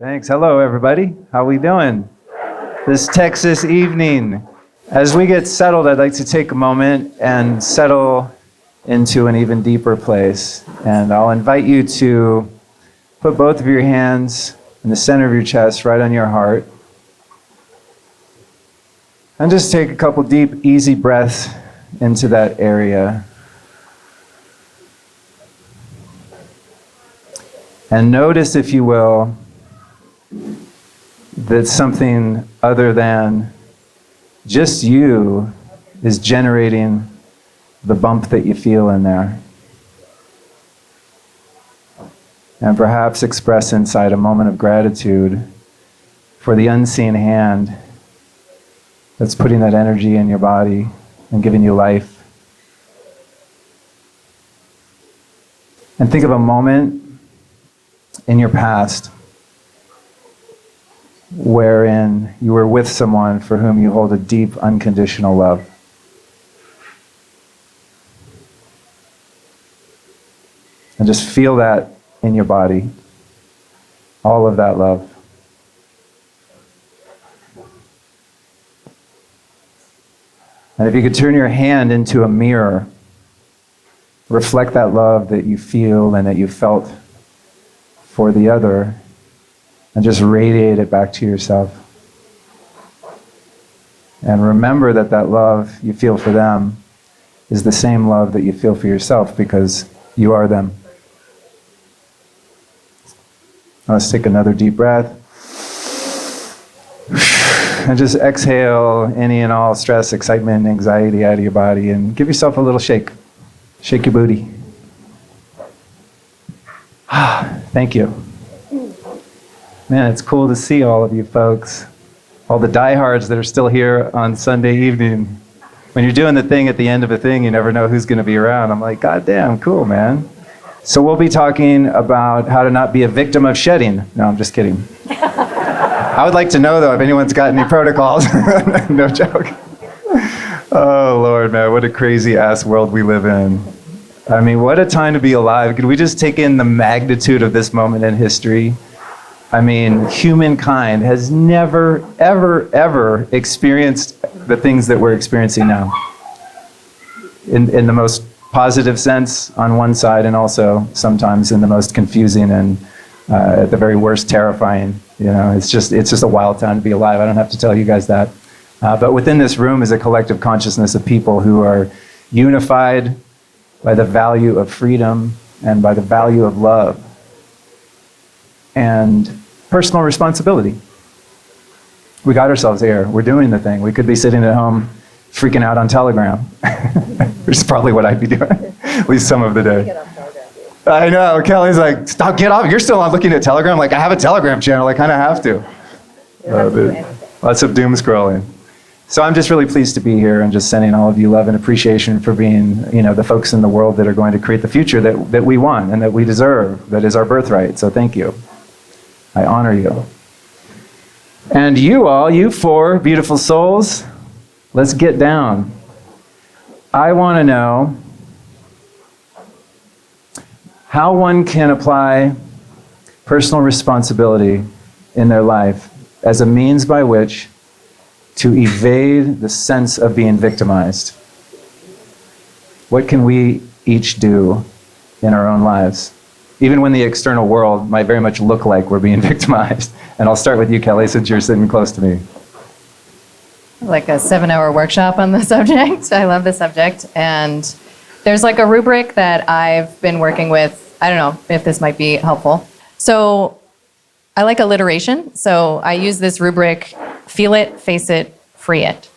Thanks. Hello, everybody. How we doing this Texas evening? As we get settled, I'd like to take a moment and settle into an even deeper place. And I'll invite you to put both of your hands in the center of your chest, right on your heart. And just take a couple deep, easy breaths into that area. And notice, if you will, that something other than just you is generating the bump that you feel in there. And perhaps express inside a moment of gratitude for the unseen hand that's putting that energy in your body and giving you life. And think of a moment in your past wherein you were with someone for whom you hold a deep, unconditional love. And just feel that in your body, all of that love. And if you could turn your hand into a mirror, reflect that love that you feel and that you felt for the other, and just radiate it back to yourself. And remember that that love you feel for them is the same love that you feel for yourself, because you are them. Let's take another deep breath. And just exhale any and all stress, excitement, anxiety out of your body, and give yourself a little shake. Shake your booty. Thank you. Man, it's cool to see all of you folks, all the diehards that are still here on Sunday evening. When you're doing the thing at the end of a thing, you never know who's going to be around. I'm like, God damn, cool, man. So we'll be talking about how to not be a victim of shedding. No, I'm just kidding. I would like to know, though, if anyone's got any protocols. No joke. Oh, Lord, man, what a crazy-ass world we live in. I mean, what a time to be alive. Could we just take in the magnitude of this moment in history? I mean, humankind has never, ever, ever experienced the things that we're experiencing now. In the most positive sense on one side, and also sometimes in the most confusing and at the very worst terrifying. You know, it's just a wild time to be alive. I don't have to tell you guys that. But within this room is a collective consciousness of people who are unified by the value of freedom and by the value of love and personal responsibility. We got ourselves here. We're doing the thing. We could be sitting at home freaking out on Telegram, which is probably what I'd be doing, at least some of the day. I know. Kelly's like, stop, get off. You're still on looking at Telegram. Like, I have a Telegram channel. I kind of have to. Lots of doom scrolling. So I'm just really pleased to be here and just sending all of you love and appreciation for being, the folks in the world that are going to create the future that we want and that we deserve, that is our birthright. So thank you. I honor you. And you all, you four beautiful souls, let's get down. I want to know how one can apply personal responsibility in their life as a means by which to evade the sense of being victimized. What can we each do in our own lives, even when the external world might very much look like we're being victimized? And I'll start with you, Kelly, since you're sitting close to me. Like a 7-hour workshop on the subject. I love the subject. And there's like a rubric that I've been working with. I don't know if this might be helpful. So I like alliteration. So I use this rubric: feel it, face it, free it.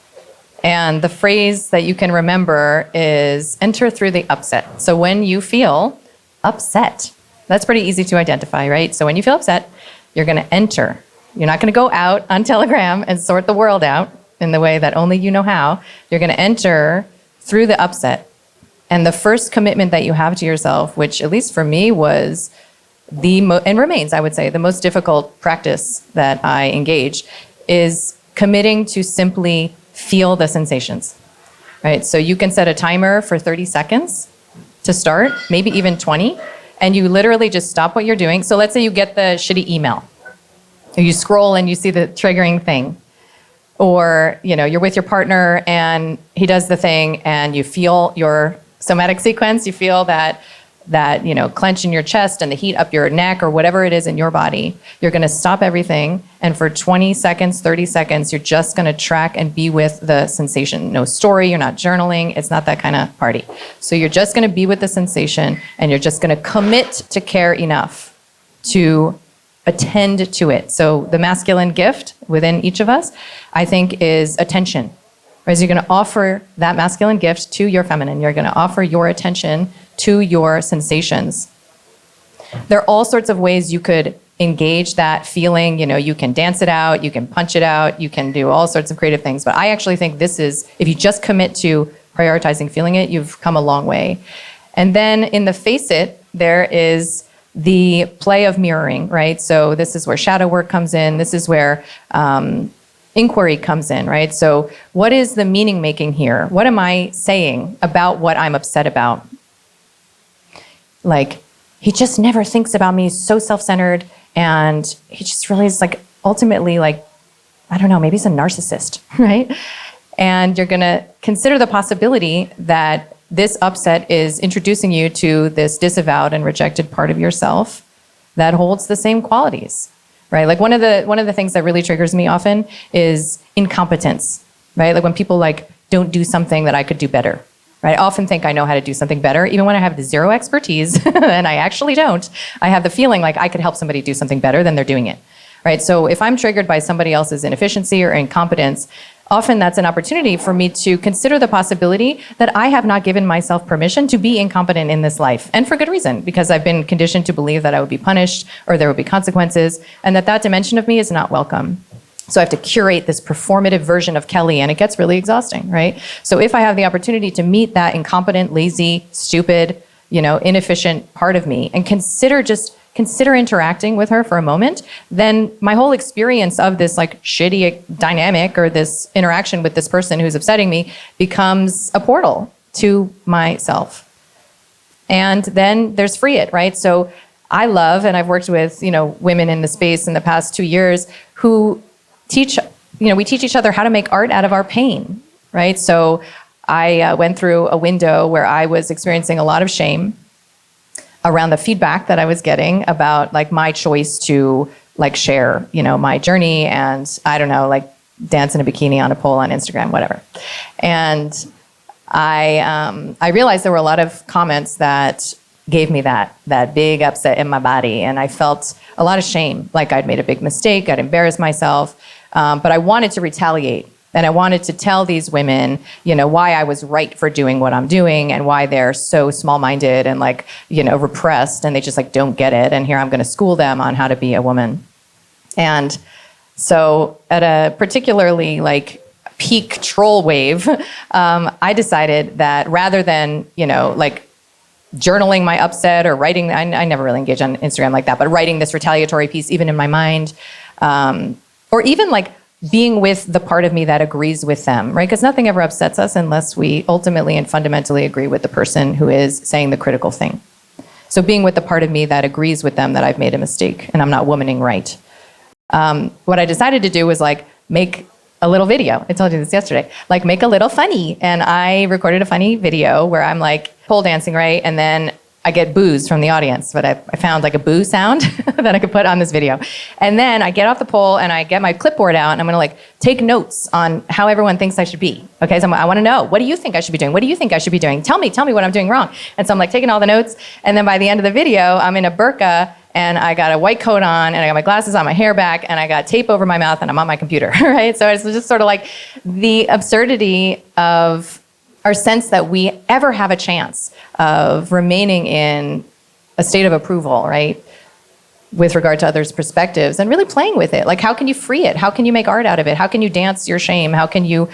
And the phrase that you can remember is enter through the upset. So when you feel upset, that's pretty easy to identify, right? So when you feel upset, you're going to enter. You're not going to go out on Telegram and sort the world out in the way that only you know how. You're going to enter through the upset. And the first commitment that you have to yourself, which at least for me was and remains, I would say, the most difficult practice that I engage, is committing to simply feel the sensations, right? So you can set a timer for 30 seconds to start, maybe even 20, and you literally just stop what you're doing. So let's say you get the shitty email, Or you scroll and you see the triggering thing. Or, you're with your partner and he does the thing and you feel your somatic sequence, you feel that clench in your chest and the heat up your neck or whatever it is in your body. You're going to stop everything. And for 20 seconds, 30 seconds, you're just going to track and be with the sensation. No story, you're not journaling. It's not that kind of party. So you're just going to be with the sensation and you're just going to commit to care enough to attend to it. So the masculine gift within each of us, I think, is attention. Right? So you're going to offer that masculine gift to your feminine. You're going to offer your attention to your sensations. There are all sorts of ways you could engage that feeling. You can dance it out, you can punch it out, you can do all sorts of creative things. But I actually think this is, if you just commit to prioritizing feeling it, you've come a long way. And then in the face it, there is the play of mirroring, right? So this is where shadow work comes in. This is where inquiry comes in, right? So what is the meaning making here? What am I saying about what I'm upset about? Like, he just never thinks about me, he's so self-centered, and he just really is ultimately I don't know, maybe he's a narcissist, right? And you're gonna consider the possibility that this upset is introducing you to this disavowed and rejected part of yourself that holds the same qualities, right? One of the things that really triggers me often is incompetence, right? When people don't do something that I could do better, right? I often think I know how to do something better, even when I have zero expertise, and I actually don't. I have the feeling I could help somebody do something better than they're doing it, right? So if I'm triggered by somebody else's inefficiency or incompetence, often that's an opportunity for me to consider the possibility that I have not given myself permission to be incompetent in this life. And for good reason, because I've been conditioned to believe that I would be punished or there would be consequences, and that dimension of me is not welcome. So I have to curate this performative version of Kelly, and it gets really exhausting, right? So if I have the opportunity to meet that incompetent, lazy, stupid, inefficient part of me and consider interacting with her for a moment, then my whole experience of this shitty dynamic or this interaction with this person who's upsetting me becomes a portal to myself. And then there's free it, right? So I love, and I've worked with, women in the space in the past 2 years who teach, we teach each other how to make art out of our pain, right? So I went through a window where I was experiencing a lot of shame around the feedback that I was getting about my choice to share, my journey and I don't know, dance in a bikini on a pole on Instagram, whatever. And I realized there were a lot of comments that gave me that big upset in my body. And I felt a lot of shame, I'd made a big mistake, I'd embarrassed myself, but I wanted to retaliate. And I wanted to tell these women, why I was right for doing what I'm doing and why they're so small-minded and repressed and they just don't get it. And here I'm going to school them on how to be a woman. And so at a particularly peak troll wave, I decided that rather than, journaling my upset or writing, I never really engage on Instagram like that, but writing this retaliatory piece even in my mind, or even being with the part of me that agrees with them, right? Because nothing ever upsets us unless we ultimately and fundamentally agree with the person who is saying the critical thing. So being with the part of me that agrees with them that I've made a mistake and I'm not womaning right. What I decided to do was make a little video. I told you this yesterday. Make a little funny. And I recorded a funny video where I'm pole dancing, right? And then I get boos from the audience, but I found a boo sound that I could put on this video. And then I get off the pole and I get my clipboard out and I'm gonna take notes on how everyone thinks I should be. Okay, so I wanna know, what do you think I should be doing? What do you think I should be doing? Tell me what I'm doing wrong. And so I'm taking all the notes, and then by the end of the video, I'm in a burqa and I got a white coat on and I got my glasses on, my hair back, and I got tape over my mouth and I'm on my computer, right? So it's just sort of the absurdity of our sense that we ever have a chance of remaining in a state of approval, right? With regard to others' perspectives and really playing with it. How can you free it? How can you make art out of it? How can you dance your shame? How can you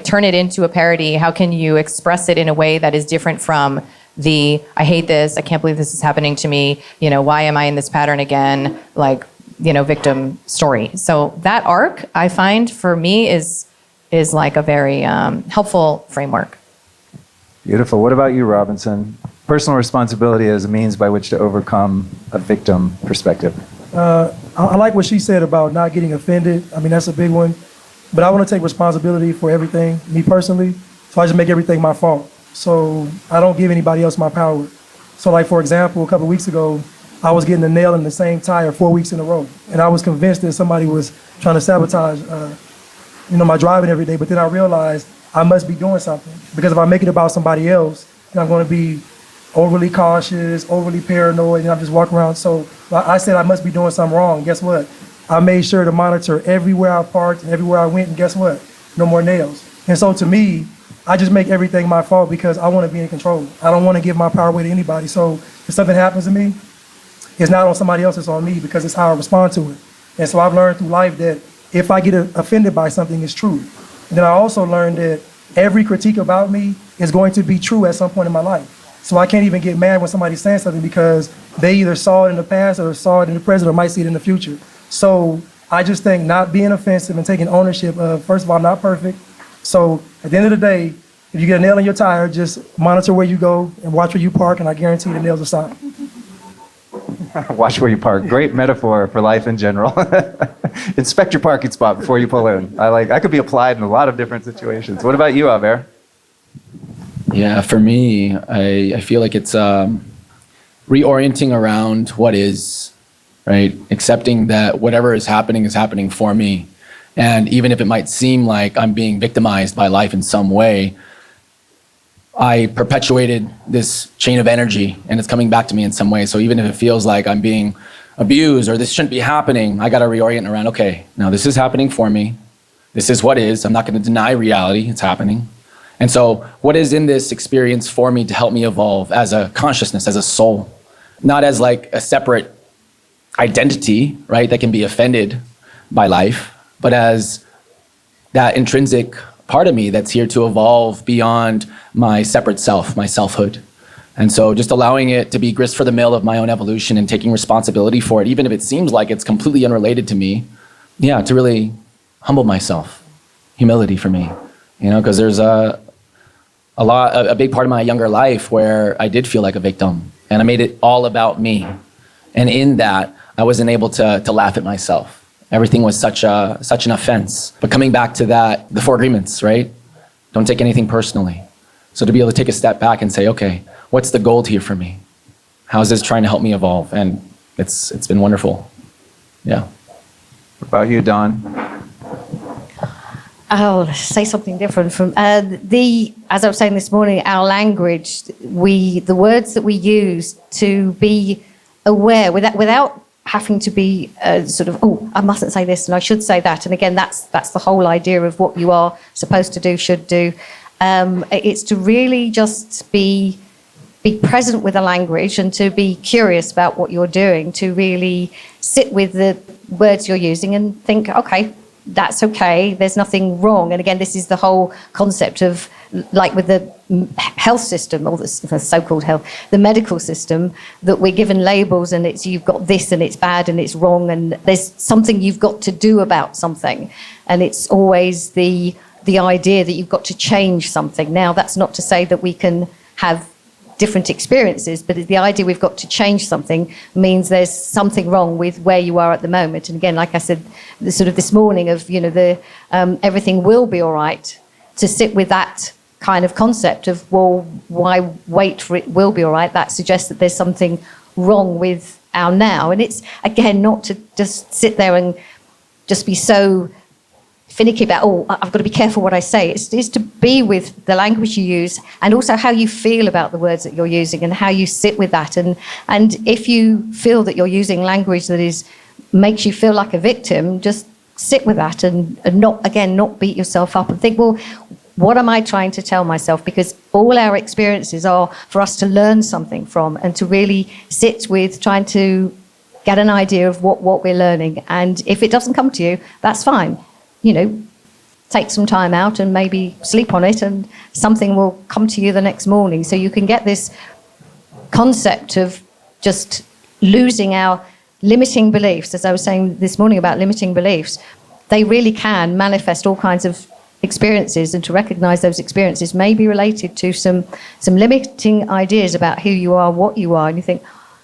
turn it into a parody? How can you express it in a way that is different from I hate this, I can't believe this is happening to me, why am I in this pattern again? Victim story. So that arc, I find for me is a very helpful framework. Beautiful. What about you, Robinson? Personal responsibility as a means by which to overcome a victim perspective. I like what she said about not getting offended. I mean, that's a big one. But I want to take responsibility for everything, me personally. So I just make everything my fault. So I don't give anybody else my power. So like, for example, a couple of weeks ago, I was getting a nail in the same tire 4 weeks in a row. And I was convinced that somebody was trying to sabotage, my driving every day. But then I realized I must be doing something. Because if I make it about somebody else, then I'm going to be overly cautious, overly paranoid, and I'm just walking around. So I said I must be doing something wrong. Guess what? I made sure to monitor everywhere I parked and everywhere I went, and guess what? No more nails. And so to me, I just make everything my fault because I want to be in control. I don't want to give my power away to anybody. So if something happens to me, it's not on somebody else, it's on me because it's how I respond to it. And so I've learned through life that if I get offended by something, it's true. And then I also learned that every critique about me is going to be true at some point in my life. So I can't even get mad when somebody's saying something because they either saw it in the past or saw it in the present or might see it in the future. So I just think not being offensive and taking ownership of, first of all, I'm not perfect. So at the end of the day, if you get a nail in your tire, just monitor where you go and watch where you park, and I guarantee the nails will stop. Watch where you park. Great metaphor for life in general. Inspect your parking spot before you pull in. I could be applied in a lot of different situations. What about you, Aubert? Yeah, for me, I feel like it's reorienting around what is, right? Accepting that whatever is happening for me. And even if it might seem like I'm being victimized by life in some way, I perpetuated this chain of energy and it's coming back to me in some way. So even if it feels like I'm being abused or this shouldn't be happening, I got to reorient around, okay, now this is happening for me. This is what is. I'm not going to deny reality. It's happening. And so what is in this experience for me to help me evolve as a consciousness, as a soul, not as like a separate identity, right, that can be offended by life, but as that intrinsic part of me that's here to evolve beyond my separate self, my selfhood. And so just allowing it to be grist for the mill of my own evolution and taking responsibility for it, even if it seems like it's completely unrelated to me, to really humble myself. Humility for me, because there's a big part of my younger life where I did feel like a victim and I made it all about me. And in that, I wasn't able to laugh at myself. Everything was such an offense. But coming back to that, the 4 agreements, right? Don't take anything personally. So to be able to take a step back and say, okay, what's the goal here for me? How is this trying to help me evolve? And it's been wonderful. Yeah. What about you, Dawn? I'll say something different from as I was saying this morning, our language, the words that we use to be aware without having to be I mustn't say this and I should say that. And again, that's the whole idea of what you are supposed to do, should do. It's to really just be present with the language and to be curious about what you're doing, to really sit with the words you're using and think, okay, that's okay, there's nothing wrong. And again, this is the whole concept of, like with the health system, or the so-called health, the medical system, that we're given labels and it's you've got this and it's bad and it's wrong and there's something you've got to do about something. And it's always the idea that you've got to change something. Now, that's not to say that we can have different experiences, but the idea we've got to change something means there's something wrong with where you are at the moment. And again, like I said, this morning of, everything will be all right, to sit with that kind of concept of, well, why wait for it will be all right? That suggests that there's something wrong with our now. And it's, again, not to just sit there and just be so finicky about, I've got to be careful what I say. It's to be with the language you use and also how you feel about the words that you're using and how you sit with that. And if you feel that you're using language that makes you feel like a victim, just sit with that and not beat yourself up and think, well, what am I trying to tell myself? Because all our experiences are for us to learn something from and to really sit with trying to get an idea of what we're learning. And if it doesn't come to you, that's fine. Take some time out and maybe sleep on it and something will come to you the next morning. So you can get this concept of just losing our limiting beliefs. As I was saying this morning about limiting beliefs, they really can manifest all kinds of experiences, and to recognize those experiences may be related to some limiting ideas about who you are, what you are. And you think,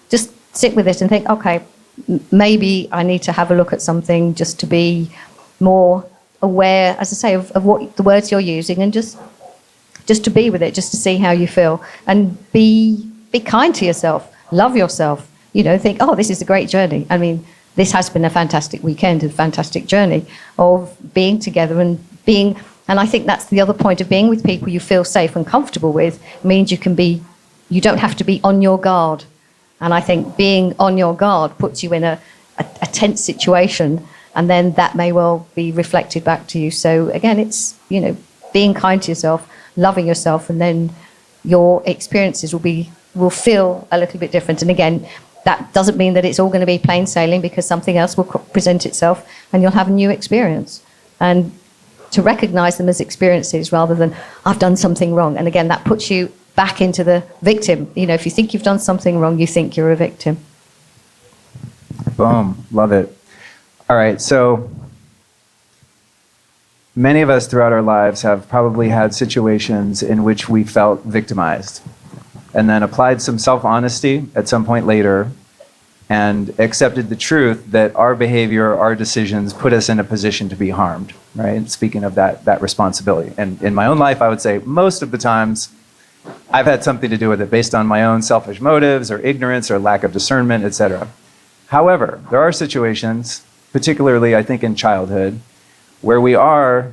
just sit with it and think, okay, maybe I need to have a look at something just to be more aware, as I say, of what the words you're using, and just to be with it, just to see how you feel, and be kind to yourself, love yourself, think, oh, this is a great journey. I mean, this has been a fantastic weekend, a fantastic journey of being together and I think that's the other point of being with people you feel safe and comfortable with, means you don't have to be on your guard. And I think being on your guard puts you in a tense situation, and then that may well be reflected back to you. So again, it's, being kind to yourself, loving yourself, and then your experiences will feel a little bit different. And again, that doesn't mean that it's all going to be plain sailing, because something else will present itself and you'll have a new experience. And to recognize them as experiences rather than, I've done something wrong. And again, that puts you back into the victim. If you think you've done something wrong, you think you're a victim. Boom. Love it. All right. So many of us throughout our lives have probably had situations in which we felt victimized, and then applied some self-honesty at some point later and accepted the truth that our behavior, our decisions put us in a position to be harmed, right? Speaking of that responsibility. And in my own life, I would say most of the times I've had something to do with it based on my own selfish motives or ignorance or lack of discernment, etc. However, there are situations, particularly I think in childhood, where we are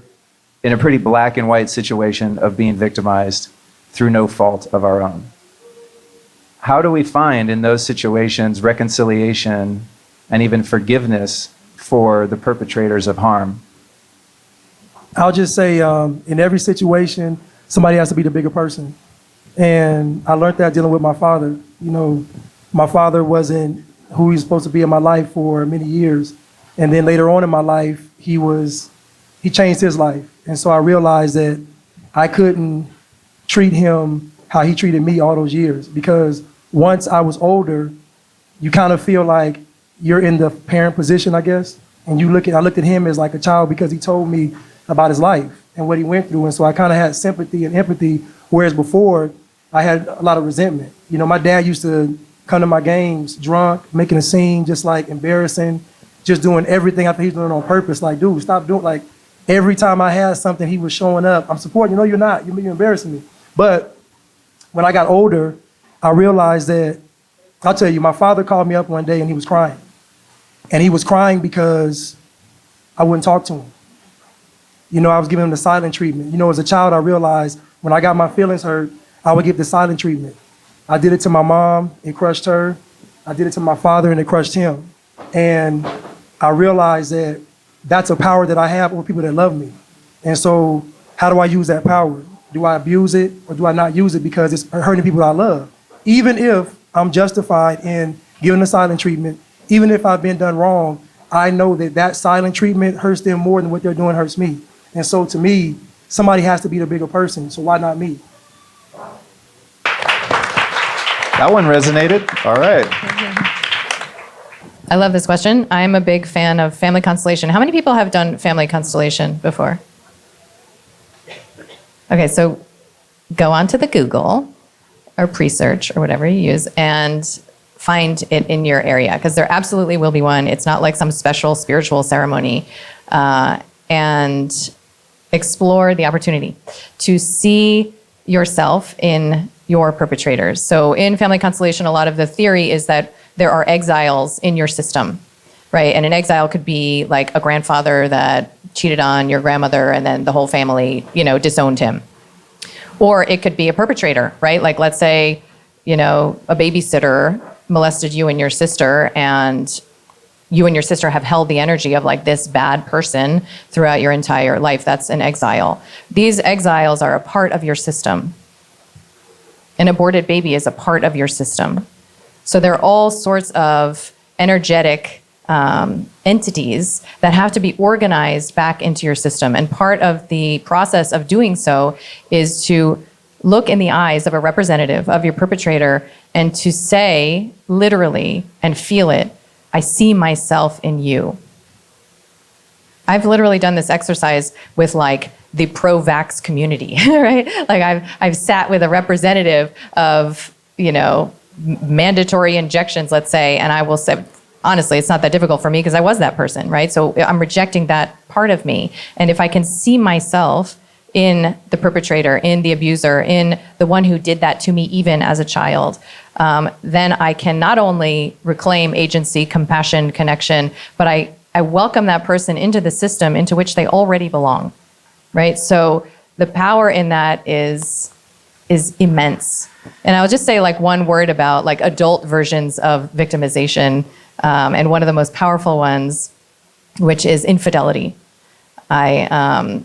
in a pretty black and white situation of being victimized through no fault of our own. How do we find in those situations reconciliation and even forgiveness for the perpetrators of harm? I'll just say, in every situation, somebody has to be the bigger person. And I learned that dealing with my father. My father wasn't who he was supposed to be in my life for many years. And then later on in my life, he changed his life. And so I realized that I couldn't treat him how he treated me all those years, because once I was older, you kind of feel like you're in the parent position, I guess. And I looked at him as like a child, because he told me about his life and what he went through. And so I kind of had sympathy and empathy, whereas before I had a lot of resentment. My dad used to come to my games drunk, making a scene, just like embarrassing, just doing everything I think he was doing on purpose. Like, dude, stop doing, like, every time I had something, he was showing up. I'm supporting you. No, you're not. You're embarrassing me. But when I got older, I realized that, I'll tell you, my father called me up one day and he was crying. And he was crying because I wouldn't talk to him. I was giving him the silent treatment. As a child, I realized when I got my feelings hurt, I would give the silent treatment. I did it to my mom, it crushed her. I did it to my father, and it crushed him. And I realized that that's a power that I have over people that love me. And so how do I use that power? Do I abuse it, or do I not use it because it's hurting people I love? Even if I'm justified in giving the silent treatment, even if I've been done wrong, I know that silent treatment hurts them more than what they're doing hurts me. And so to me, somebody has to be the bigger person, so why not me? That one resonated. All right. I love this question. I'm a big fan of family constellation. How many people have done family constellation before? Okay, so go onto the Google or pre-search or whatever you use and find it in your area, because there absolutely will be one. It's not like some special spiritual ceremony. And explore the opportunity to see yourself in your perpetrators. So in family constellation, a lot of the theory is that there are exiles in your system, right? And an exile could be like a grandfather that cheated on your grandmother and then the whole family, disowned him. Or it could be a perpetrator, right? Like, let's say, a babysitter molested you and your sister, and you and your sister have held the energy of like this bad person throughout your entire life. That's an exile. These exiles are a part of your system. An aborted baby is a part of your system. So there are all sorts of energetic entities that have to be organized back into your system. And part of the process of doing so is to look in the eyes of a representative of your perpetrator and to say, literally, and feel it, I see myself in you. I've literally done this exercise with like the pro-vax community, right? Like I've sat with a representative of, mandatory injections, let's say, and I will say, honestly, it's not that difficult for me because I was that person, right? So I'm rejecting that part of me. And if I can see myself in the perpetrator, in the abuser, in the one who did that to me even as a child, then I can not only reclaim agency, compassion, connection, but I welcome that person into the system into which they already belong, right? So the power in that is immense. And I'll just say like one word about like adult versions of victimization, and one of the most powerful ones, which is infidelity. I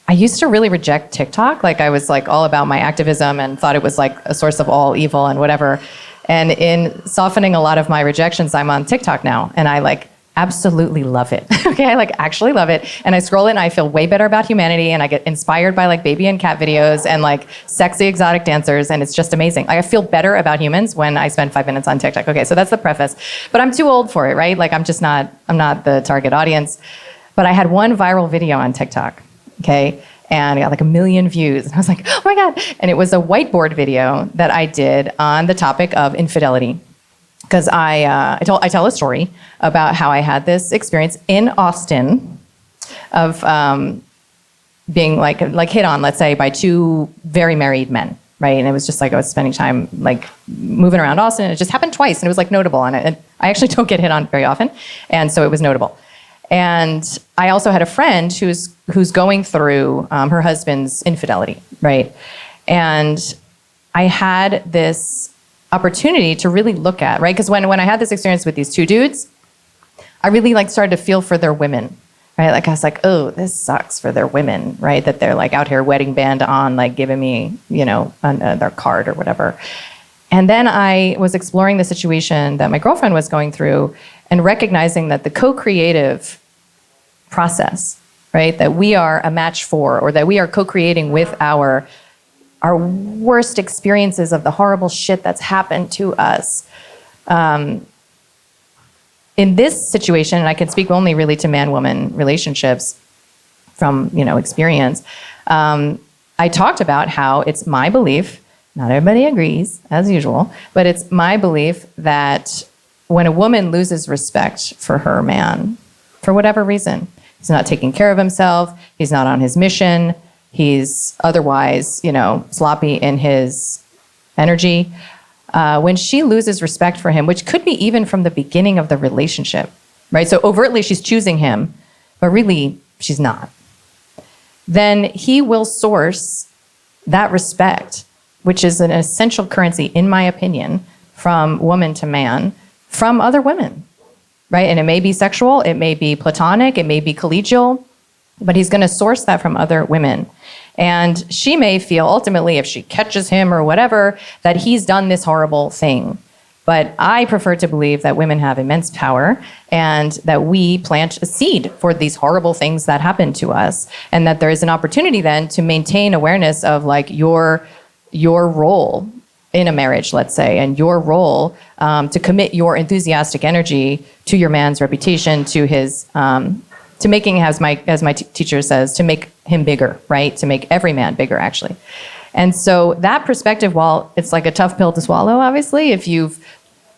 used to really reject TikTok. Like I was like all about my activism and thought it was like a source of all evil and whatever. And in softening a lot of my rejections, I'm on TikTok now, and I like absolutely love it. Okay, I like actually love it. And I scroll it and I feel way better about humanity, and I get inspired by like baby and cat videos and like sexy exotic dancers, and it's just amazing. Like, I feel better about humans when I spend 5 minutes on TikTok. Okay, so that's the preface. But I'm too old for it, right? Like I'm not the target audience. But I had one viral video on TikTok, okay? And I got like 1 million views. And I was like, oh my God. And it was a whiteboard video that I did on the topic of infidelity. Because I tell a story about how I had this experience in Austin of being like hit on, let's say, by 2 very married men, right? And it was just like I was spending time like moving around Austin, and it just happened twice, and it was like notable. And I actually don't get hit on very often, and so it was notable. And I also had a friend who's going through her husband's infidelity, right? And I had this opportunity to really look at, right? Because when I had this experience with these 2 dudes, I really like started to feel for their women, right? Like I was like, oh, this sucks for their women, right? That they're like out here wedding band on, like giving me, their card or whatever. And then I was exploring the situation that my girlfriend was going through and recognizing that the co-creative process, right? That we are a match for, or that we are co-creating with our worst experiences of the horrible shit that's happened to us. In this situation, and I can speak only really to man-woman relationships from experience, I talked about how it's my belief, not everybody agrees, as usual, but it's my belief that when a woman loses respect for her man, for whatever reason, he's not taking care of himself, he's not on his mission, he's otherwise, sloppy in his energy. When she loses respect for him, which could be even from the beginning of the relationship, right? So overtly she's choosing him, but really she's not. Then he will source that respect, which is an essential currency, in my opinion, from woman to man, from other women, right? And it may be sexual, it may be platonic, it may be collegial, but he's going to source that from other women. And she may feel ultimately, if she catches him or whatever, that he's done this horrible thing. But I prefer to believe that women have immense power, and that we plant a seed for these horrible things that happen to us. And that there is an opportunity then to maintain awareness of like your role in a marriage, let's say, and your role to commit your enthusiastic energy to your man's reputation, to his, to making, as my teacher says, to make him bigger, right? To make every man bigger, actually. And so that perspective, while it's like a tough pill to swallow, obviously, if you've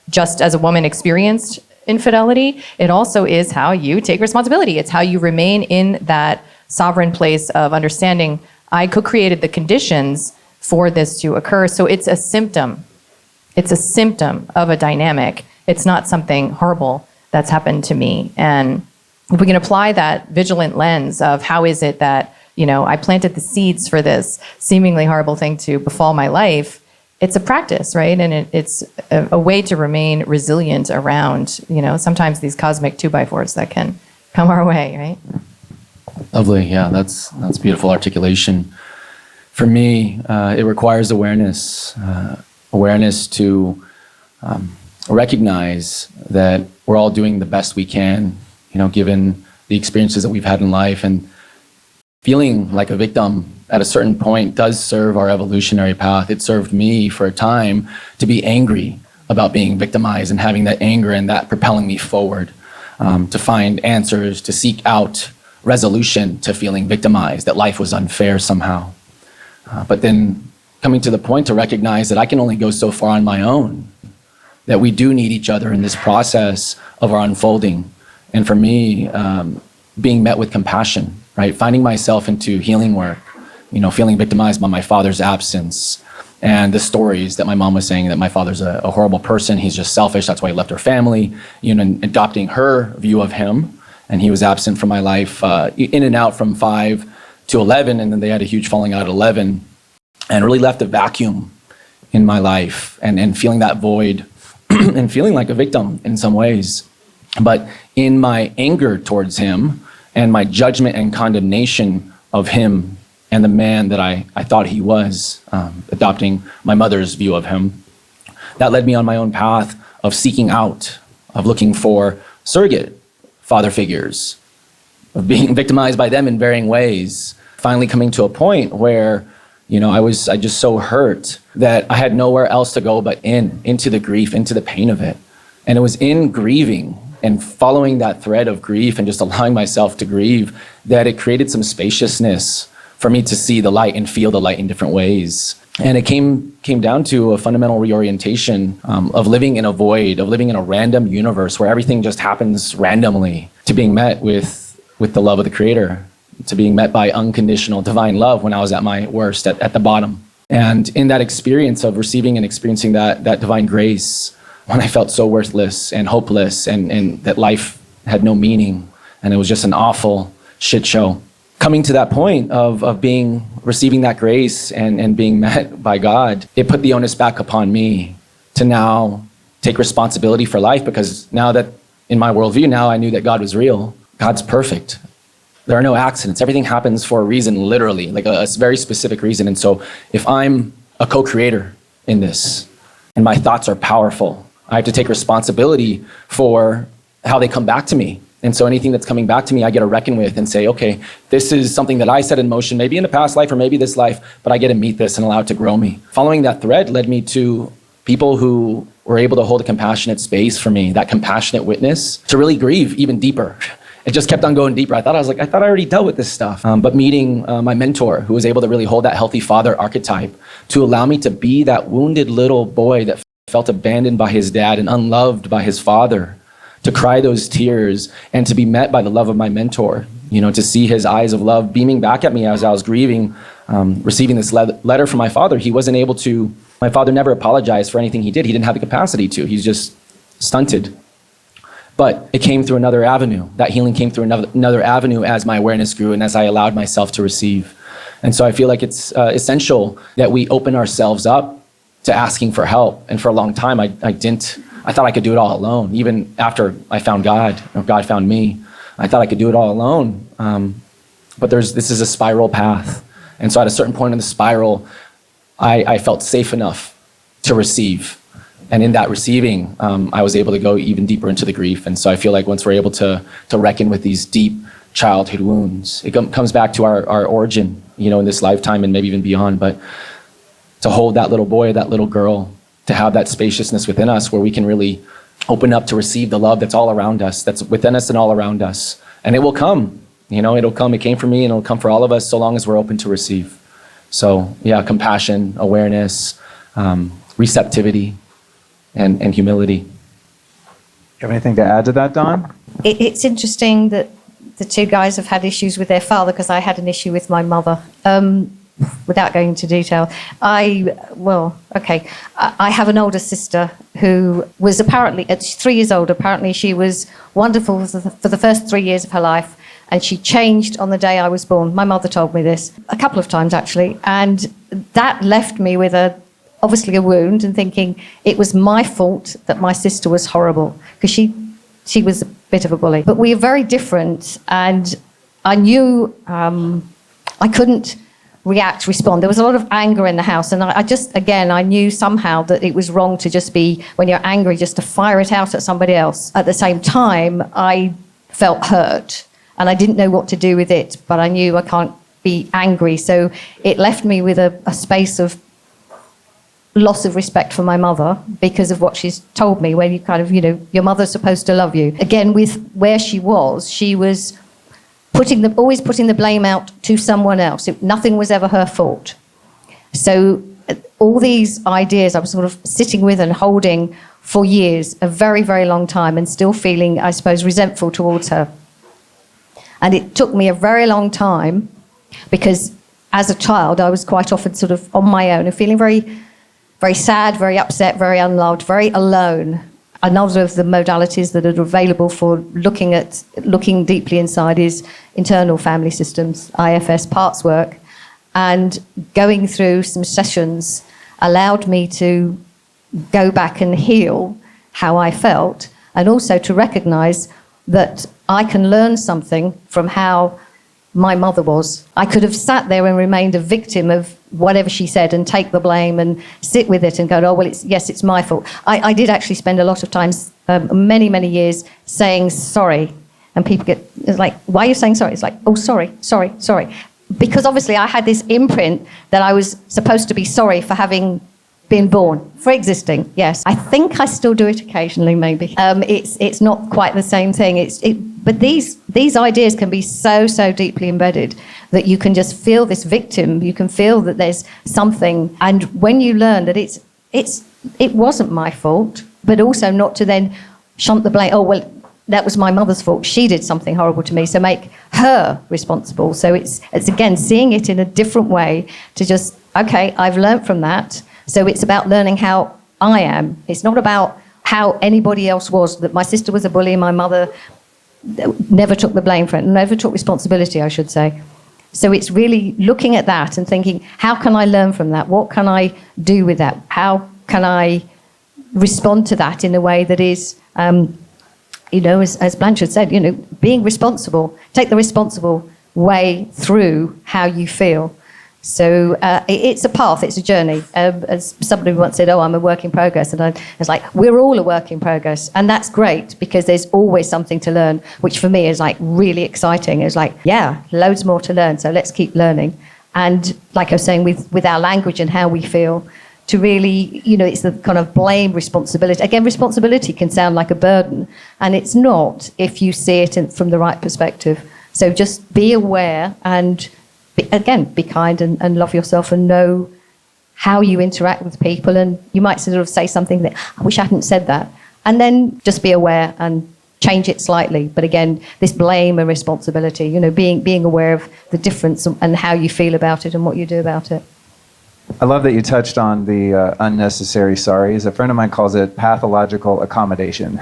just as a woman experienced infidelity, it also is how you take responsibility. It's how you remain in that sovereign place of understanding, I co-created the conditions for this to occur. So it's a symptom. It's a symptom of a dynamic. It's not something horrible that's happened to me. And if we can apply that vigilant lens of how is it that, I planted the seeds for this seemingly horrible thing to befall my life, it's a practice, right? And it's a way to remain resilient around, sometimes these cosmic 2x4s that can come our way, right? Lovely. Yeah, that's beautiful articulation. For me, it requires awareness to recognize that we're all doing the best we can, given the experiences that we've had in life, and feeling like a victim at a certain point does serve our evolutionary path. It served me for a time to be angry about being victimized and having that anger and that propelling me forward, to find answers, to seek out resolution to feeling victimized, that life was unfair somehow. But then coming to the point to recognize that I can only go so far on my own, that we do need each other in this process of our unfolding. And for me, being met with compassion, right? Finding myself into healing work, feeling victimized by my father's absence, and the stories that my mom was saying that my father's a horrible person, he's just selfish, that's why he left her family, and adopting her view of him. And he was absent from my life, in and out from 5 to 11, and then they had a huge falling out at 11, and really left a vacuum in my life, and feeling that void, and feeling like a victim in some ways. But in my anger towards him, and my judgment and condemnation of him and the man that I thought he was, adopting my mother's view of him, that led me on my own path of seeking out, of looking for surrogate father figures, of being victimized by them in varying ways, finally coming to a point where, I just so hurt that I had nowhere else to go but into the grief, into the pain of it. And it was in grieving and following that thread of grief and just allowing myself to grieve that it created some spaciousness for me to see the light and feel the light in different ways. And it came down to a fundamental reorientation of living in a void, of living in a random universe where everything just happens randomly, to being met with the love of the Creator, to being met by unconditional divine love when I was at my worst, at the bottom. And in that experience of receiving and experiencing that divine grace, when I felt so worthless and hopeless and that life had no meaning and it was just an awful shit show. Coming to that point of receiving that grace and being met by God, it put the onus back upon me to now take responsibility for life, because now that in my worldview, now I knew that God was real. God's perfect. There are no accidents. Everything happens for a reason, literally, like a very specific reason. And so if I'm a co-creator in this and my thoughts are powerful, I have to take responsibility for how they come back to me. And so anything that's coming back to me, I get to reckon with and say, okay, this is something that I set in motion, maybe in a past life or maybe this life, but I get to meet this and allow it to grow me. Following that thread led me to people who were able to hold a compassionate space for me, that compassionate witness, to really grieve even deeper. It just kept on going deeper. I thought I already dealt with this stuff. But meeting my mentor, who was able to really hold that healthy father archetype to allow me to be that wounded little boy that felt abandoned by his dad and unloved by his father, to cry those tears and to be met by the love of my mentor, to see his eyes of love beaming back at me as I was grieving, receiving this letter from my father. My father never apologized for anything he did. He didn't have the capacity to. He's just stunted. But it came through another avenue. That healing came through another avenue as my awareness grew and as I allowed myself to receive. And so I feel like it's essential that we open ourselves up to asking for help. And for a long time, I thought I could do it all alone. Even after I found God, or God found me, I thought I could do it all alone. But this is a spiral path. And so at a certain point in the spiral, I felt safe enough to receive. And in that receiving, I was able to go even deeper into the grief. And so I feel like once we're able to reckon with these deep childhood wounds, it comes back to our origin, in this lifetime and maybe even beyond. But to hold that little boy, that little girl, to have that spaciousness within us where we can really open up to receive the love that's all around us, that's within us and all around us. And it will come, it'll come. It came for me and it'll come for all of us so long as we're open to receive. So yeah, compassion, awareness, receptivity, and humility. You have anything to add to that, Dawn? It's interesting that the two guys have had issues with their father, because I had an issue with my mother. Without going into detail, I have an older sister who was apparently, at 3 years old, apparently she was wonderful for the first 3 years of her life, and she changed on the day I was born. My mother told me this a couple of times, actually, and that left me with obviously a wound and thinking it was my fault that my sister was horrible, because she was a bit of a bully. But we are very different, and I knew I couldn't respond. There was a lot of anger in the house, and I knew somehow that it was wrong to just be, when you're angry, just to fire it out at somebody else. At the same time, I felt hurt, and I didn't know what to do with it, but I knew I can't be angry. So it left me with a space of loss of respect for my mother because of what she's told me, where you kind of, your mother's supposed to love you. Again, with where she was always putting the blame out to someone else. Nothing was ever her fault. So all these ideas I was sort of sitting with and holding for years, a very, very long time, and still feeling, I suppose, resentful towards her. And it took me a very long time because as a child, I was quite often sort of on my own and feeling very, very sad, very upset, very unloved, very alone. Another of the modalities that are available for looking deeply inside is internal family systems, IFS parts work. And going through some sessions allowed me to go back and heal how I felt, and also to recognize that I can learn something from how my mother was. I could have sat there and remained a victim of whatever she said and take the blame and sit with it and go, oh, well, it's my fault. I did actually spend a lot of time, many, many years, saying sorry. And people it's like, why are you saying sorry? It's like, oh, sorry. Because obviously I had this imprint that I was supposed to be sorry for having been born, for existing, yes. I think I still do it occasionally, maybe. It's not quite the same thing. But these ideas can be so deeply embedded that you can just feel this victim. You can feel that there's something, and when you learn that it wasn't my fault, but also not to then shunt the blame. Oh well, that was my mother's fault. She did something horrible to me, so make her responsible. So it's again seeing it in a different way to just, okay, I've learned from that. So it's about learning how I am. It's not about how anybody else was, that my sister was a bully, my mother never took the blame for it, never took responsibility, I should say. So it's really looking at that and thinking, how can I learn from that? What can I do with that? How can I respond to that in a way that is, as Blanchard said, being responsible, take the responsible way through how you feel. So it's a path, it's a journey. As somebody once said, I'm a work in progress. And I was like, we're all a work in progress. And that's great because there's always something to learn, which for me is like really exciting. It's like, yeah, loads more to learn. So let's keep learning. And like I was saying, with our language and how we feel, to really, it's the kind of blame responsibility. Again, responsibility can sound like a burden. And it's not if you see it from the right perspective. So just be aware and be kind and love yourself and know how you interact with people. And you might sort of say something that, I wish I hadn't said that. And then just be aware and change it slightly. But again, this blame and responsibility, being aware of the difference and how you feel about it and what you do about it. I love that you touched on the unnecessary sorries. A friend of mine calls it pathological accommodation.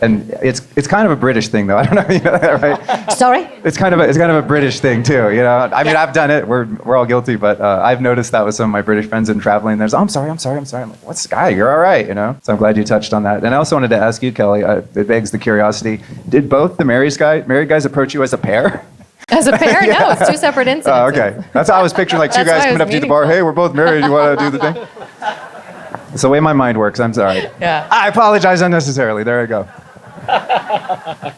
And it's kind of a British thing, though. I don't know if you know that, right? Sorry? It's kind of a British thing too, I mean, I've done it. We're all guilty, but I've noticed that with some of my British friends in traveling. There's, I'm sorry. I'm like, what's guy? You're all right, So I'm glad you touched on that. And I also wanted to ask you, Kelly. It begs the curiosity. Did both the married guys approach you as a pair? As a pair? Yeah. No, it's two separate incidents. Oh, okay. That's how I was picturing, like two guys coming up to the bar. Hey, we're both married. You want to do the thing? It's the way my mind works. I'm sorry. Yeah. I apologize unnecessarily. There I go.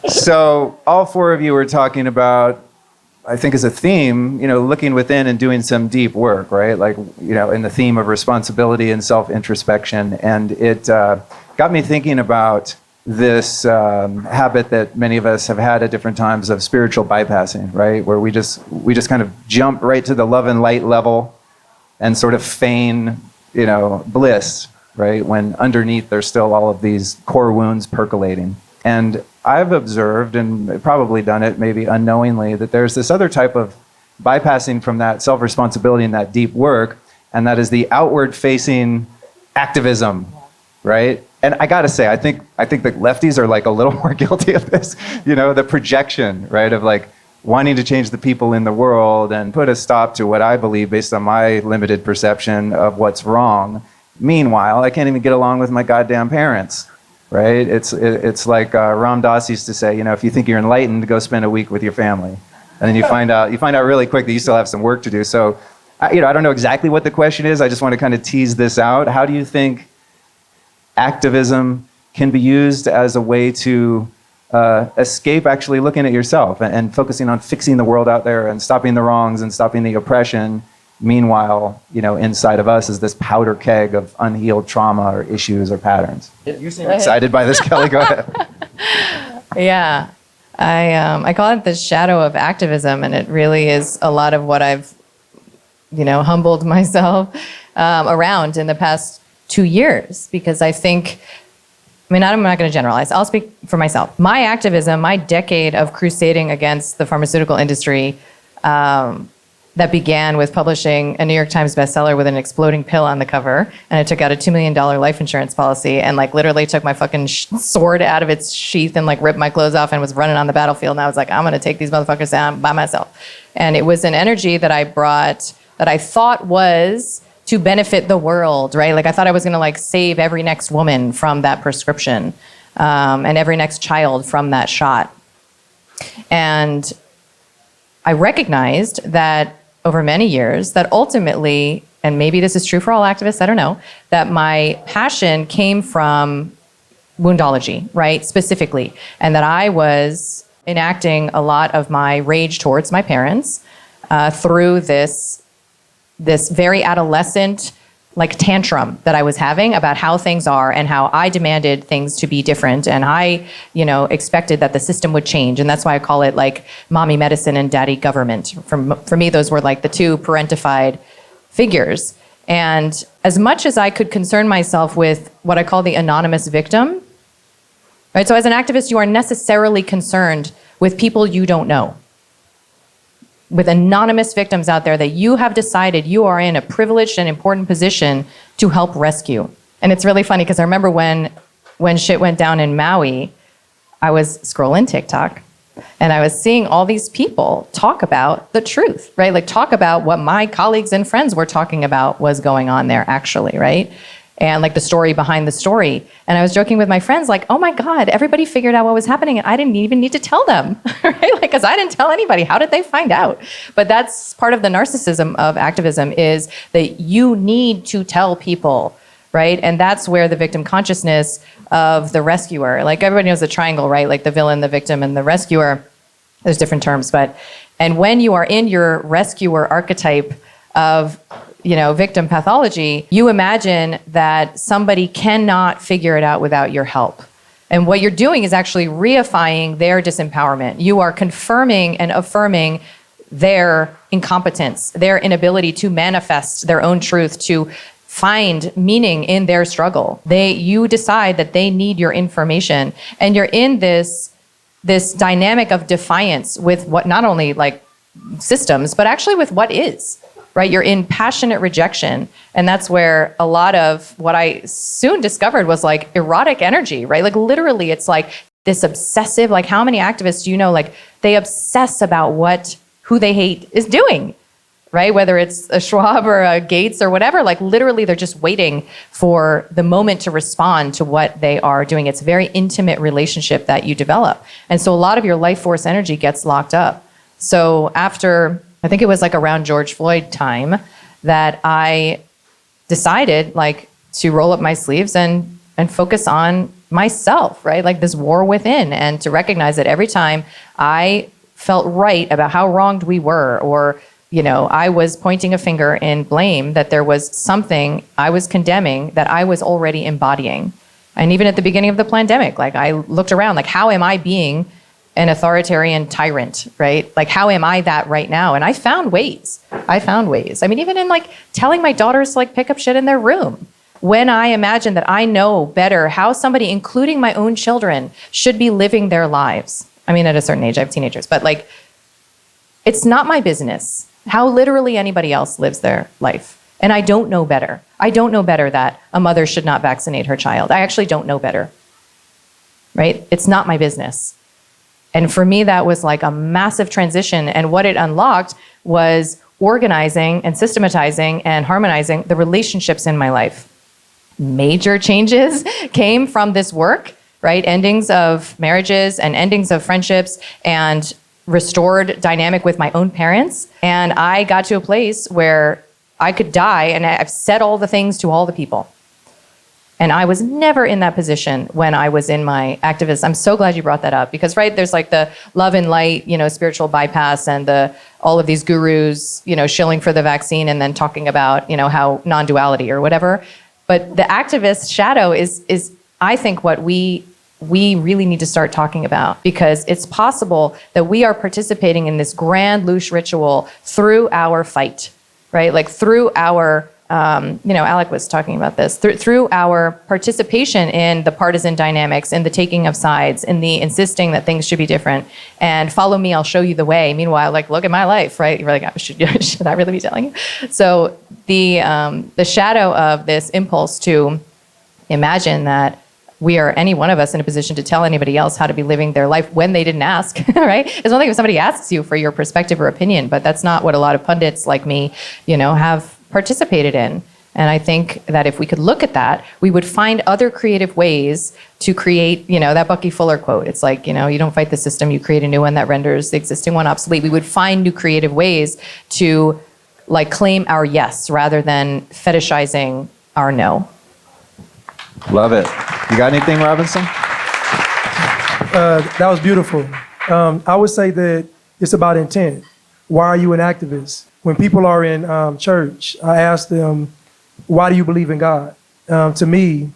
So all four of you were talking about, I think as a theme, looking within and doing some deep work, right? Like, in the theme of responsibility and self-introspection. And it got me thinking about this habit that many of us have had at different times of spiritual bypassing, right? Where we just kind of jump right to the love and light level and sort of feign, bliss, right? When underneath there's still all of these core wounds percolating. And I've observed, and probably done it maybe unknowingly, that there's this other type of bypassing from that self-responsibility and that deep work, and that is the outward-facing activism, right? And I gotta say, I think that lefties are like a little more guilty of this, the projection, right? Of like wanting to change the people in the world and put a stop to what I believe based on my limited perception of what's wrong. Meanwhile, I can't even get along with my goddamn parents, right? It's like Ram Dass used to say, if you think you're enlightened, go spend a week with your family. And then you find out really quick that you still have some work to do. So, I don't know exactly what the question is. I just want to kind of tease this out. How do you think activism can be used as a way to escape actually looking at yourself and focusing on fixing the world out there and stopping the wrongs and stopping the oppression? Meanwhile, inside of us is this powder keg of unhealed trauma or issues or patterns. You seem excited by this, Kelly. Go ahead. Yeah. I call it the shadow of activism, and it really is a lot of what I've, humbled myself around in the past 2 years, because I think, I'm not going to generalize. I'll speak for myself. My activism, my decade of crusading against the pharmaceutical industry, that began with publishing a New York Times bestseller with an exploding pill on the cover, and I took out a $2 million life insurance policy and like literally took my fucking sword out of its sheath and like ripped my clothes off and was running on the battlefield. And I was like, I'm going to take these motherfuckers down by myself. And it was an energy that I brought that I thought was to benefit the world, right? Like I thought I was going to like save every next woman from that prescription, and every next child from that shot. And I recognized that over many years that ultimately, and maybe this is true for all activists, I don't know, that my passion came from woundology, right, specifically, and that I was enacting a lot of my rage towards my parents through this very adolescent like tantrum that I was having about how things are and how I demanded things to be different, and I, expected that the system would change, and that's why I call it like mommy medicine and daddy government. For me, those were like the two parentified figures. And as much as I could concern myself with what I call the anonymous victim, right? So as an activist, you are necessarily concerned with people you don't know, with anonymous victims out there that you have decided you are in a privileged and important position to help rescue. And it's really funny because I remember when shit went down in Maui, I was scrolling TikTok and I was seeing all these people talk about the truth, right? Like talk about what my colleagues and friends were talking about was going on there actually, right? And like the story behind the story. And I was joking with my friends like, oh my God, everybody figured out what was happening and I didn't even need to tell them, right? Like, because I didn't tell anybody. How did they find out? But that's part of the narcissism of activism, is that you need to tell people, right? And that's where the victim consciousness of the rescuer, like everybody knows the triangle, right? Like the villain, the victim, and the rescuer. There's different terms, and when you are in your rescuer archetype of victim pathology, you imagine that somebody cannot figure it out without your help. And what you're doing is actually reifying their disempowerment. You are confirming and affirming their incompetence, their inability to manifest their own truth, to find meaning in their struggle. You decide that they need your information, and you're in this dynamic of defiance with what, not only like systems, but actually with what is. Right? You're in passionate rejection. And that's where a lot of what I soon discovered was like erotic energy, right? Like literally it's like this obsessive, like how many activists do you know, like they obsess about who they hate is doing, right? Whether it's a Schwab or a Gates or whatever, like literally they're just waiting for the moment to respond to what they are doing. It's a very intimate relationship that you develop. And so a lot of your life force energy gets locked up. So after, I think it was like around George Floyd time, that I decided like to roll up my sleeves and focus on myself, right? Like this war within, and to recognize that every time I felt right about how wronged we were, or, I was pointing a finger in blame, that there was something I was condemning that I was already embodying. And even at the beginning of the pandemic, like I looked around, like how am I being an authoritarian tyrant, right? Like, how am I that right now? And I found ways. I mean, even in like telling my daughters to like pick up shit in their room. When I imagine that I know better how somebody, including my own children, should be living their lives. I mean, at a certain age, I have teenagers, but like, it's not my business how literally anybody else lives their life. And I don't know better. I don't know better that a mother should not vaccinate her child. I actually don't know better, right? It's not my business. And for me, that was like a massive transition. And what it unlocked was organizing and systematizing and harmonizing the relationships in my life. Major changes came from this work, right? Endings of marriages and endings of friendships, and restored dynamic with my own parents. And I got to a place where I could die, and I've said all the things to all the people. And I was never in that position when I was in my activism. I'm so glad you brought that up, because, right, there's like the love and light, spiritual bypass, and all of these gurus, shilling for the vaccine and then talking about, how non-duality or whatever. But the activist shadow is I think, what we really need to start talking about, because it's possible that we are participating in this grand Lush ritual through our fight, right? Like through our Alec was talking about this, through our participation in the partisan dynamics, in the taking of sides, in the insisting that things should be different, and follow me, I'll show you the way. Meanwhile, like, look at my life, right? You're like, should I really be telling you? So the shadow of this impulse to imagine that we are, any one of us, in a position to tell anybody else how to be living their life when they didn't ask, right? It's one thing if somebody asks you for your perspective or opinion, but that's not what a lot of pundits like me, have participated in. And I think that if we could look at that, we would find other creative ways to create, that Bucky Fuller quote. It's like, you don't fight the system, you create a new one that renders the existing one obsolete. We would find new creative ways to claim our yes rather than fetishizing our no. Love it. You got anything, Robinson? That was beautiful. I would say that it's about intent. Why are you an activist? When people are in church, I ask them, why do you believe in God? To me,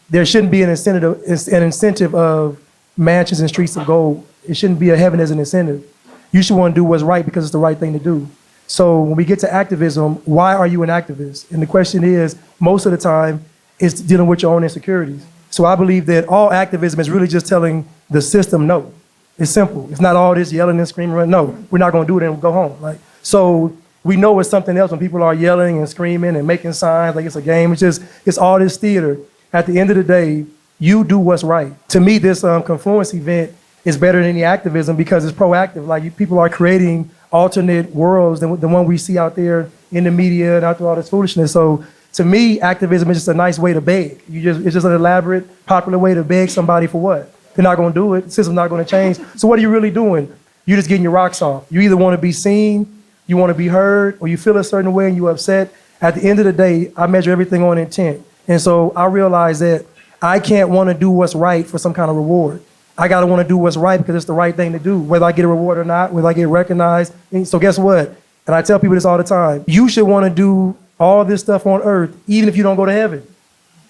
there shouldn't be an incentive of mansions and streets of gold. It shouldn't be a heaven as an incentive. You should want to do what's right because it's the right thing to do. So when we get to activism, why are you an activist? And the question is, most of the time, it's dealing with your own insecurities. So I believe that all activism is really just telling the system no. It's simple. It's not all this yelling and screaming. No, we're not going to do it and go home. So we know it's something else when people are yelling and screaming and making signs like it's a game. It's all this theater. At the end of the day, you do what's right. To me, this Confluence event is better than any activism because it's proactive. People are creating alternate worlds than the one we see out there in the media and out there all this foolishness. So to me, activism is just a nice way to beg. It's just an elaborate, popular way to beg somebody for what? They're not going to do it. The system's not going to change. So what are you really doing? You're just getting your rocks off. You either want to be seen, you want to be heard, or you feel a certain way and you're upset. At the end of the day, I measure everything on intent. And so I realize that I can't want to do what's right for some kind of reward. I got to want to do what's right because it's the right thing to do, whether I get a reward or not, whether I get recognized. And so guess what? And I tell people this all the time. You should want to do all this stuff on earth, even if you don't go to heaven.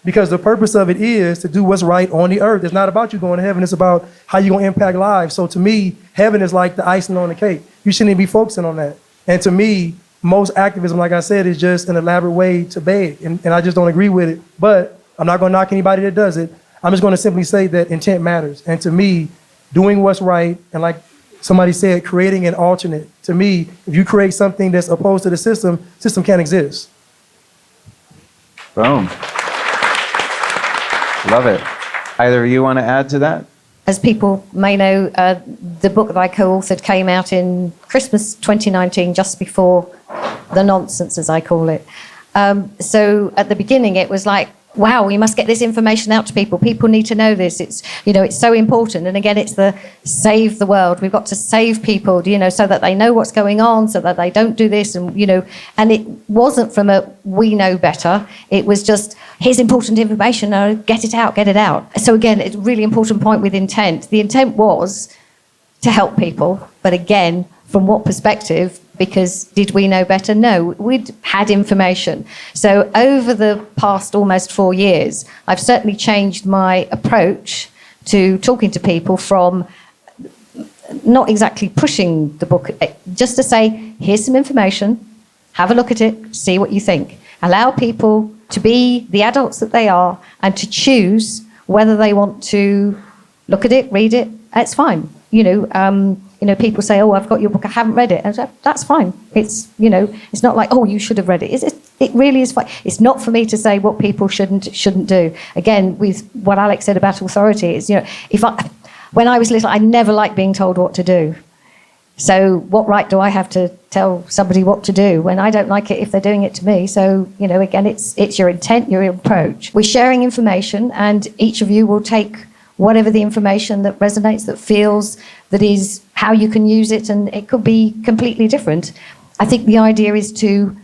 Because the purpose of it is to do what's right on the earth. It's not about you going to heaven. It's about how you're going to impact lives. So to me, heaven is like the icing on the cake. You shouldn't even be focusing on that. And to me, most activism, like I said, is just an elaborate way to beg. And I just don't agree with it. But I'm not going to knock anybody that does it. I'm just going to simply say that intent matters. And to me, doing what's right, and like somebody said, creating an alternate. To me, if you create something that's opposed to the system can't exist. Boom. Love it. Either of you want to add to that? As people may know, the book that I co-authored came out in Christmas 2019, just before the nonsense, as I call it. So at the beginning, it was like, wow, we must get this information out to people. People need to know this. It's so important. And again, it's the save the world. We've got to save people, so that they know what's going on, so that they don't do this. And, and it wasn't from a we know better. It was just, here's important information. Get it out. So again, it's a really important point with intent. The intent was to help people. But again, from what perspective? Because did we know better? No, we'd had information. So over the past almost 4 years, I've certainly changed my approach to talking to people from not exactly pushing the book, just to say, here's some information, have a look at it, see what you think. Allow people to be the adults that they are and to choose whether they want to look at it, read it, it's fine. People say, oh, I've got your book, I haven't read it. And I say, that's fine. It's, it's not like, oh, you should have read it. It really is fine. It's not for me to say what people shouldn't do. Again, with what Alex said about authority, is, when I was little, I never liked being told what to do. So what right do I have to tell somebody what to do when I don't like it if they're doing it to me? So, again, it's your intent, your approach. We're sharing information, and each of you will take whatever the information that resonates, that feels, that is how you can use it, and it could be completely different. I think the idea is to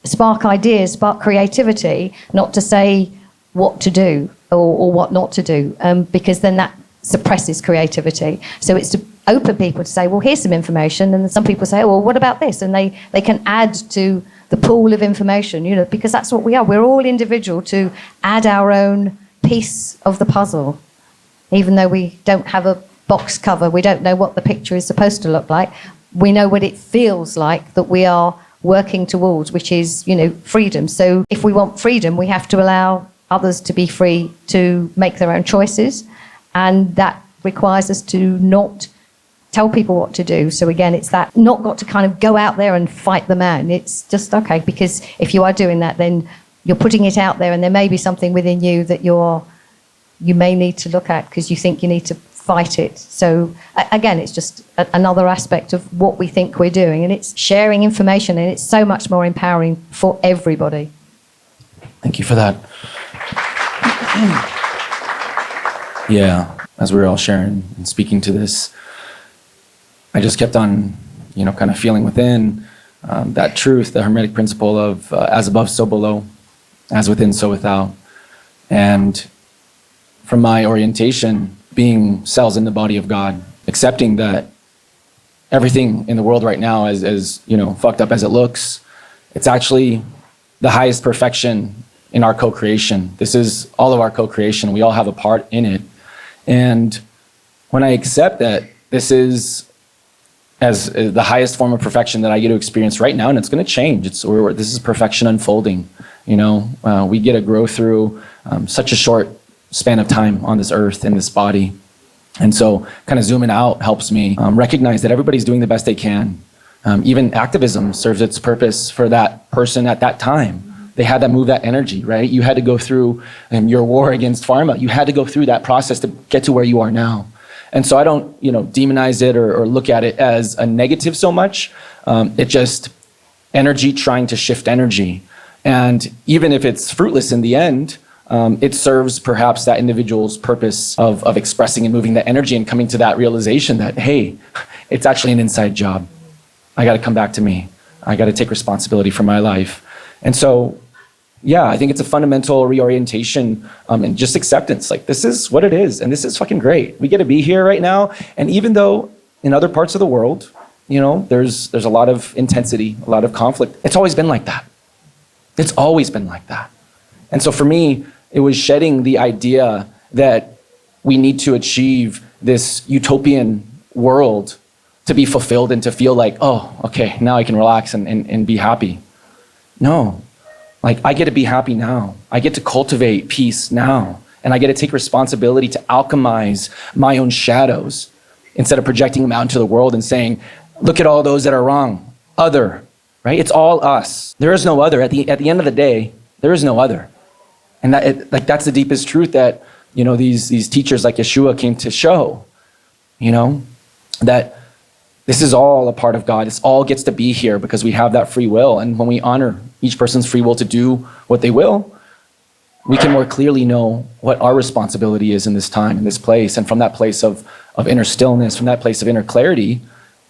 spark ideas, spark creativity, not to say what to do or what not to do, because then that suppresses creativity. So it's to open people to say, well, here's some information, and then some people say, oh, well, what about this? And they can add to the pool of information, because that's what we are. We're all individual to add our own piece of the puzzle. Even though we don't have a box cover, we don't know what the picture is supposed to look like, we know what it feels like that we are working towards, which is, freedom. So if we want freedom, we have to allow others to be free to make their own choices. And that requires us to not tell people what to do. So again, it's that not got to kind of go out there and fight the man. It's just, okay, because if you are doing that, then you're putting it out there, and there may be something within you that you may need to look at because you think you need to fight it. So again, it's just another aspect of what we think we're doing, and it's sharing information, and it's so much more empowering for everybody. Thank you for that. Yeah, as we were all sharing and speaking to this, I just kept on, kind of feeling within that truth, the Hermetic principle of as above, so below, as within, so without. And from my orientation, being cells in the body of God, accepting that everything in the world right now, as fucked up as it looks, it's actually the highest perfection in our co-creation. This is all of our co-creation. We all have a part in it. And when I accept that this is as the highest form of perfection that I get to experience right now, and it's going to change. This is perfection unfolding. We get to grow through such a short span of time on this earth in this body. And so kind of zooming out helps me recognize that everybody's doing the best they can. Even activism serves its purpose for that person at that time. They had to move that energy, right? You had to go through your war against pharma. You had to go through that process to get to where you are now. And so I don't, demonize it or look at it as a negative so much. It's just energy trying to shift energy. And even if it's fruitless in the end, it serves perhaps that individual's purpose of expressing and moving that energy and coming to that realization that, hey, it's actually an inside job. I got to come back to me. I got to take responsibility for my life. And so, yeah, I think it's a fundamental reorientation and just acceptance. Like, this is what it is, and this is fucking great. We get to be here right now. And even though in other parts of the world, there's a lot of intensity, a lot of conflict, it's always been like that. It's always been like that. And so for me, it was shedding the idea that we need to achieve this utopian world to be fulfilled and to feel like, oh, okay, now I can relax and be happy. No, like I get to be happy now. I get to cultivate peace now. And I get to take responsibility to alchemize my own shadows instead of projecting them out into the world and saying, look at all those that are wrong. Other, right? It's all us. There is no other. At the end of the day, there is no other. And that's the deepest truth that, these teachers like Yeshua came to show, that this is all a part of God. This all gets to be here because we have that free will. And when we honor each person's free will to do what they will, we can more clearly know what our responsibility is in this time, in this place. And from that place of inner stillness, from that place of inner clarity,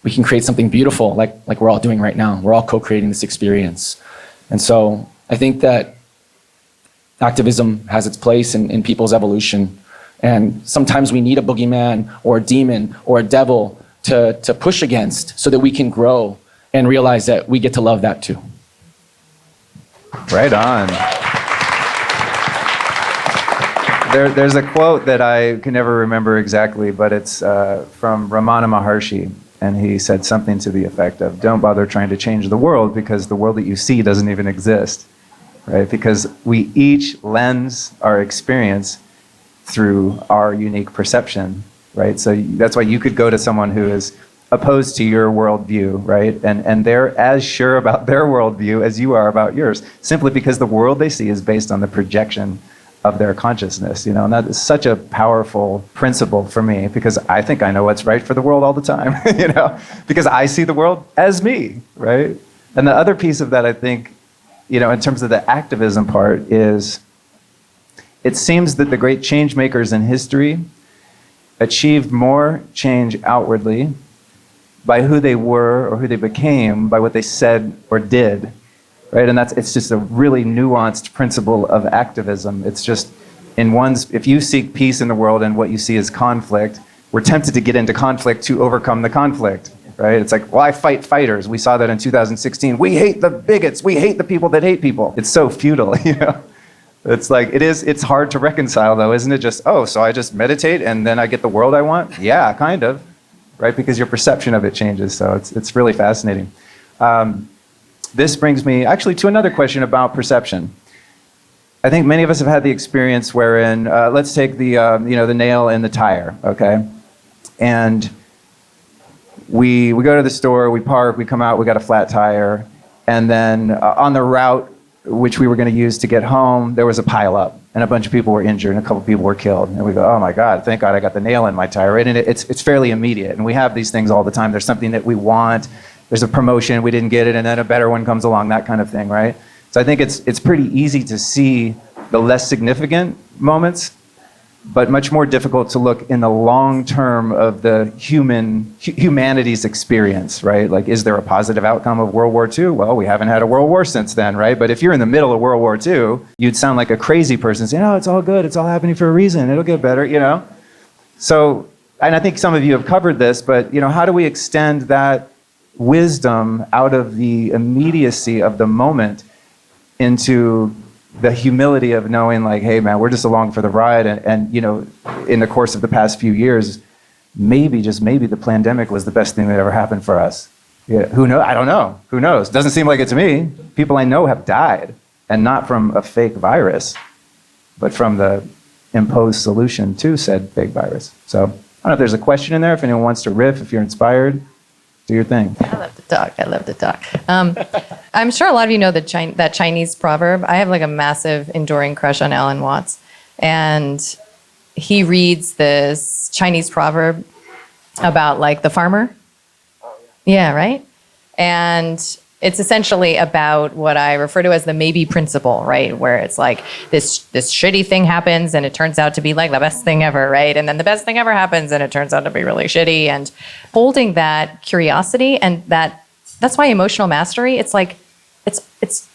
we can create something beautiful like we're all doing right now. We're all co-creating this experience. And so I think that activism has its place in people's evolution. And sometimes we need a boogeyman or a demon or a devil to push against so that we can grow and realize that we get to love that too. Right on. There's a quote that I can never remember exactly, but it's from Ramana Maharshi, and he said something to the effect of, don't bother trying to change the world because the world that you see doesn't even exist, right? Because we each lens our experience through our unique perception, right? So that's why you could go to someone who is opposed to your worldview, right? And they're as sure about their worldview as you are about yours, simply because the world they see is based on the projection of their consciousness, and that is such a powerful principle for me, because I think I know what's right for the world all the time, because I see the world as me, right? And the other piece of that, I think, in terms of the activism part, is it seems that the great change makers in history achieved more change outwardly by who they were or who they became by what they said or did, right? And it's just a really nuanced principle of activism. It's just if you seek peace in the world and what you see is conflict, we're tempted to get into conflict to overcome the conflict, right? It's like, well, I fight fighters. We saw that in 2016. We hate the bigots. We hate the people that hate people. It's so futile, It's like, it's hard to reconcile though, isn't it? Just, so I just meditate and then I get the world I want? Yeah, kind of, right? Because your perception of it changes. So it's really fascinating. this brings me actually to another question about perception. I think many of us have had the experience wherein, let's take the nail in the tire, okay? And we go to the store, we park, we come out, we got a flat tire, and then on the route which we were going to use to get home, there was a pileup, and a bunch of people were injured, and a couple people were killed. And we go, oh my God, thank God I got the nail in my tire, right? And it's fairly immediate, and we have these things all the time. There's something that we want, there's a promotion, we didn't get it, and then a better one comes along, that kind of thing, right? So I think it's pretty easy to see the less significant moments, but much more difficult to look in the long term of the humanity's experience, right? Like, is there a positive outcome of World War II? Well, we haven't had a World War since then, right? But if you're in the middle of World War II, you'd sound like a crazy person saying, oh, it's all good, it's all happening for a reason, it'll get better, you know? So, and I think some of you have covered this, but how do we extend that wisdom out of the immediacy of the moment into the humility of knowing, like, hey man, we're just along for the ride, and in the course of the past few years, maybe, just maybe, the pandemic was the best thing that ever happened for us. Yeah, who knows? I don't know. Who knows? Doesn't seem like it to me. People I know have died, and not from a fake virus, but from the imposed solution to said fake virus. So I don't know if there's a question in there. If anyone wants to riff, if you're inspired, do your thing. I love to talk. I'm sure a lot of you know that Chinese proverb. I have like a massive enduring crush on Alan Watts. And he reads this Chinese proverb about like the farmer. Yeah, right? And it's essentially about what I refer to as the maybe principle, right? Where it's like this shitty thing happens and it turns out to be like the best thing ever, right? And then the best thing ever happens and it turns out to be really shitty. And holding that curiosity, and that's why emotional mastery, it's like, it's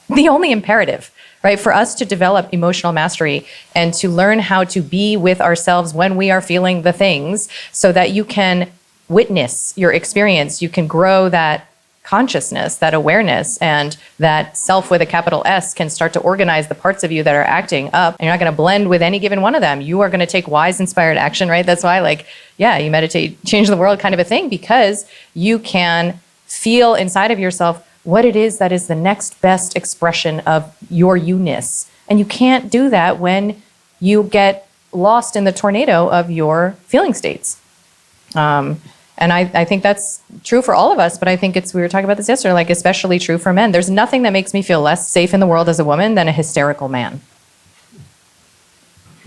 the only imperative, right? For us to develop emotional mastery and to learn how to be with ourselves when we are feeling the things, so that you can witness your experience, you can grow that consciousness, that awareness, and that self with a capital S can start to organize the parts of you that are acting up. And you're not going to blend with any given one of them. You are going to take wise, inspired action, right? That's why, you meditate, change the world kind of a thing, because you can feel inside of yourself what it is that is the next best expression of your you-ness. And you can't do that when you get lost in the tornado of your feeling states. And I think that's true for all of us, but I think we were talking about this yesterday, especially true for men. There's nothing that makes me feel less safe in the world as a woman than a hysterical man.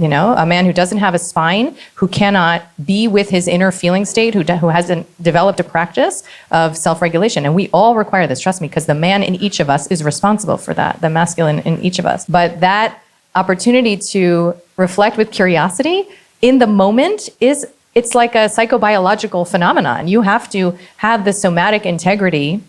A man who doesn't have a spine, who cannot be with his inner feeling state, who hasn't developed a practice of self-regulation. And we all require this, trust me, because the man in each of us is responsible for that, the masculine in each of us. But that opportunity to reflect with curiosity in the moment it's like a psychobiological phenomenon. You have to have the somatic integrity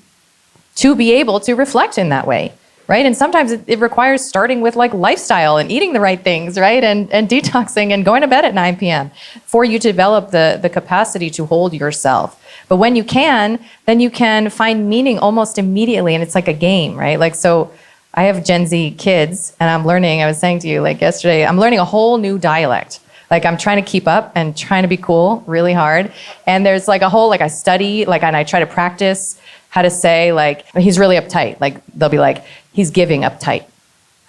to be able to reflect in that way, right? And sometimes it requires starting with lifestyle and eating the right things, right? And detoxing and going to bed at 9 p.m. for you to develop the capacity to hold yourself. But when you can, then you can find meaning almost immediately, and it's like a game, right? So I have Gen Z kids, and I'm learning, I was saying to you yesterday, I'm learning a whole new dialect. I'm trying to keep up and trying to be cool really hard. And there's a whole, I study, and I try to practice how to say, he's really uptight. They'll be he's giving uptight.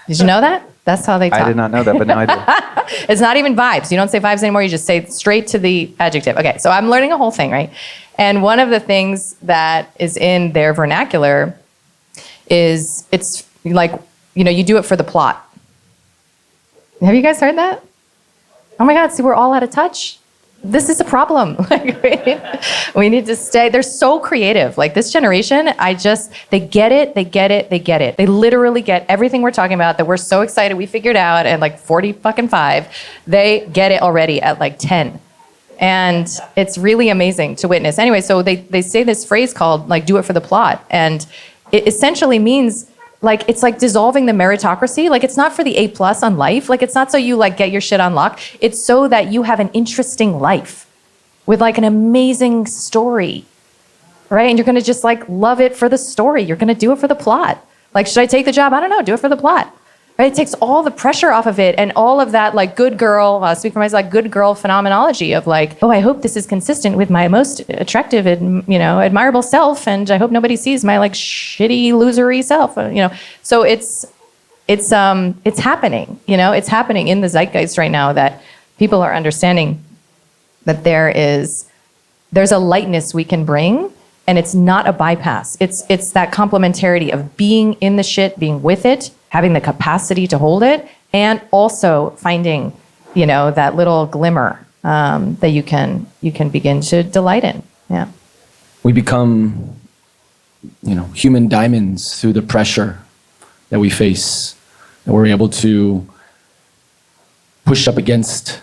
Did you know that? That's how they talk. I did not know that, but now I do. It's not even vibes. You don't say vibes anymore. You just say straight to the adjective. Okay, so I'm learning a whole thing, right? And one of the things that is in their vernacular is it's you do it for the plot. Have you guys heard that? Oh my God, see, we're all out of touch. This is a problem. We need to stay. They're so creative. This generation, they get it. They literally get everything we're talking about that we're so excited we figured out at 40 fucking 5. They get it already at 10. And it's really amazing to witness. Anyway, so they say this phrase called do it for the plot. And it essentially means it's dissolving the meritocracy. It's not for the A+ on life. It's not so you get your shit on lock. It's so that you have an interesting life with an amazing story, right? And you're gonna just love it for the story. You're gonna do it for the plot. Should I take the job? I don't know, do it for the plot. right? It takes all the pressure off of it, and all of that like good girl, speak for myself, like good girl phenomenology of like, oh, I hope this is consistent with my most attractive and admirable self, and I hope nobody sees my like shitty losery self, So it's happening, it's happening in the zeitgeist right now that people are understanding that there's a lightness we can bring, and it's not a bypass. It's that complementarity of being in the shit, being with it, having the capacity to hold it, and also finding, that little glimmer that you can begin to delight in. Yeah. We become, human diamonds through the pressure that we face, and we're able to push up against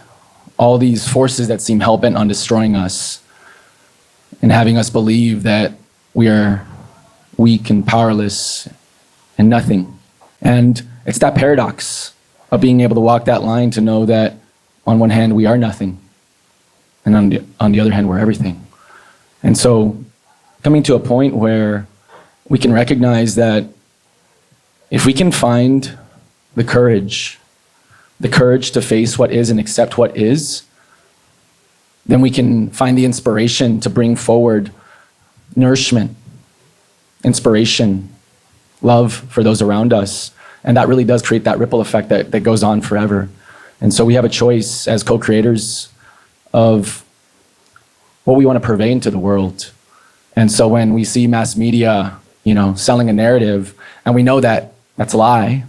all these forces that seem hell-bent on destroying us and having us believe that we are weak and powerless and nothing. And it's that paradox of being able to walk that line to know that on one hand we are nothing, and on the other hand we're everything. And so coming to a point where we can recognize that if we can find the courage to face what is and accept what is, then we can find the inspiration to bring forward nourishment, inspiration, love for those around us. And that really does create that ripple effect that goes on forever. And so we have a choice as co-creators of what we want to purvey into the world. And so when we see mass media, selling a narrative, and we know that that's a lie,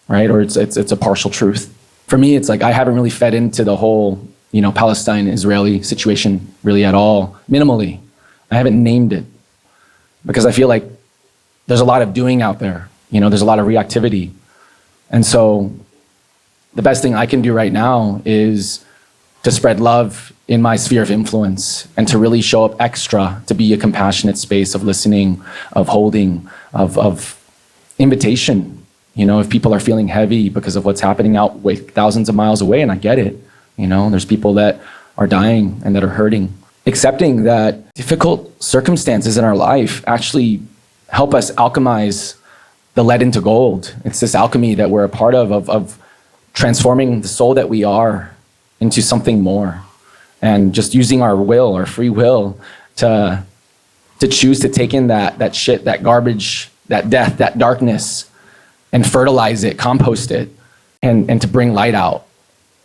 right? Or it's a partial truth. For me, it's like I haven't really fed into the whole, Palestine-Israeli situation really at all, minimally. I haven't named it because I feel like there's a lot of doing out there. There's a lot of reactivity. And so the best thing I can do right now is to spread love in my sphere of influence and to really show up extra, to be a compassionate space of listening, of holding, of invitation. If people are feeling heavy because of what's happening out thousands of miles away, and I get it, there's people that are dying and that are hurting. Accepting that difficult circumstances in our life actually help us alchemize the lead into gold. It's this alchemy that we're a part of transforming the soul that we are into something more, and just using our will, our free will, to choose to take in that shit, that garbage, that death, that darkness, and fertilize it, compost it, and to bring light out.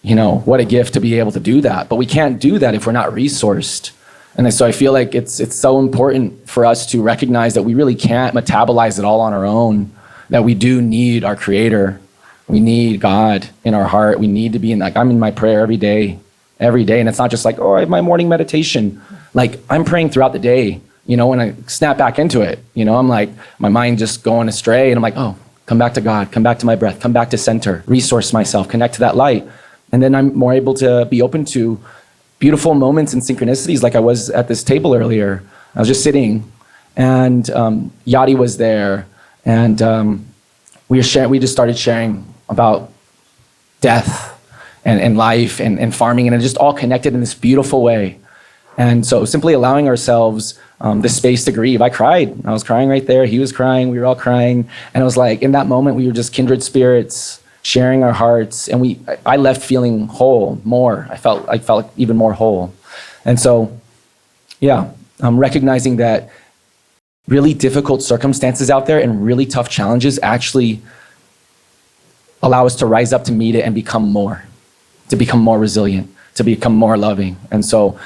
What a gift to be able to do that. But we can't do that if we're not resourced. And so I feel like it's so important for us to recognize that we really can't metabolize it all on our own, that we do need our creator. We need God in our heart. We need to be I'm in my prayer every day. And it's not just like, I have my morning meditation. Like, I'm praying throughout the day, when I snap back into it, I'm like, my mind just going astray. And I'm like, come back to God, come back to my breath, come back to center, resource myself, connect to that light. And then I'm more able to be open to beautiful moments and synchronicities, like I was at this table earlier. I was just sitting, and Yadi was there, and we just started sharing about death and life and farming, and it just all connected in this beautiful way. And so simply allowing ourselves the space to grieve. I cried. I was crying right there. He was crying. We were all crying. And it was like, in that moment, we were just kindred spirits, sharing our hearts. And I left feeling whole more. I felt even more whole. And so, I'm recognizing that really difficult circumstances out there and really tough challenges actually allow us to rise up to meet it and become more resilient, to become more loving. And so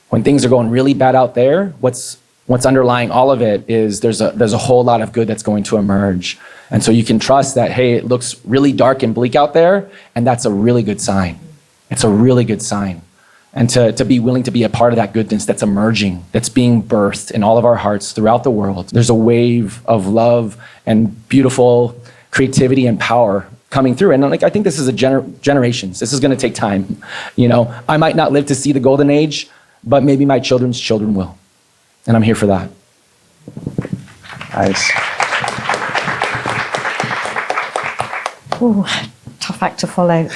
when things are going really bad out there, what's underlying all of it is there's a whole lot of good that's going to emerge. And so you can trust that, hey, it looks really dark and bleak out there, and that's a really good sign. It's a really good sign. And to be willing to be a part of that goodness that's emerging, that's being birthed in all of our hearts throughout the world. There's a wave of love and beautiful creativity and power coming through. And I think this is generations. This is going to take time. I might not live to see the golden age, but maybe my children's children will. And I'm here for that. Nice. Ooh, tough act to follow.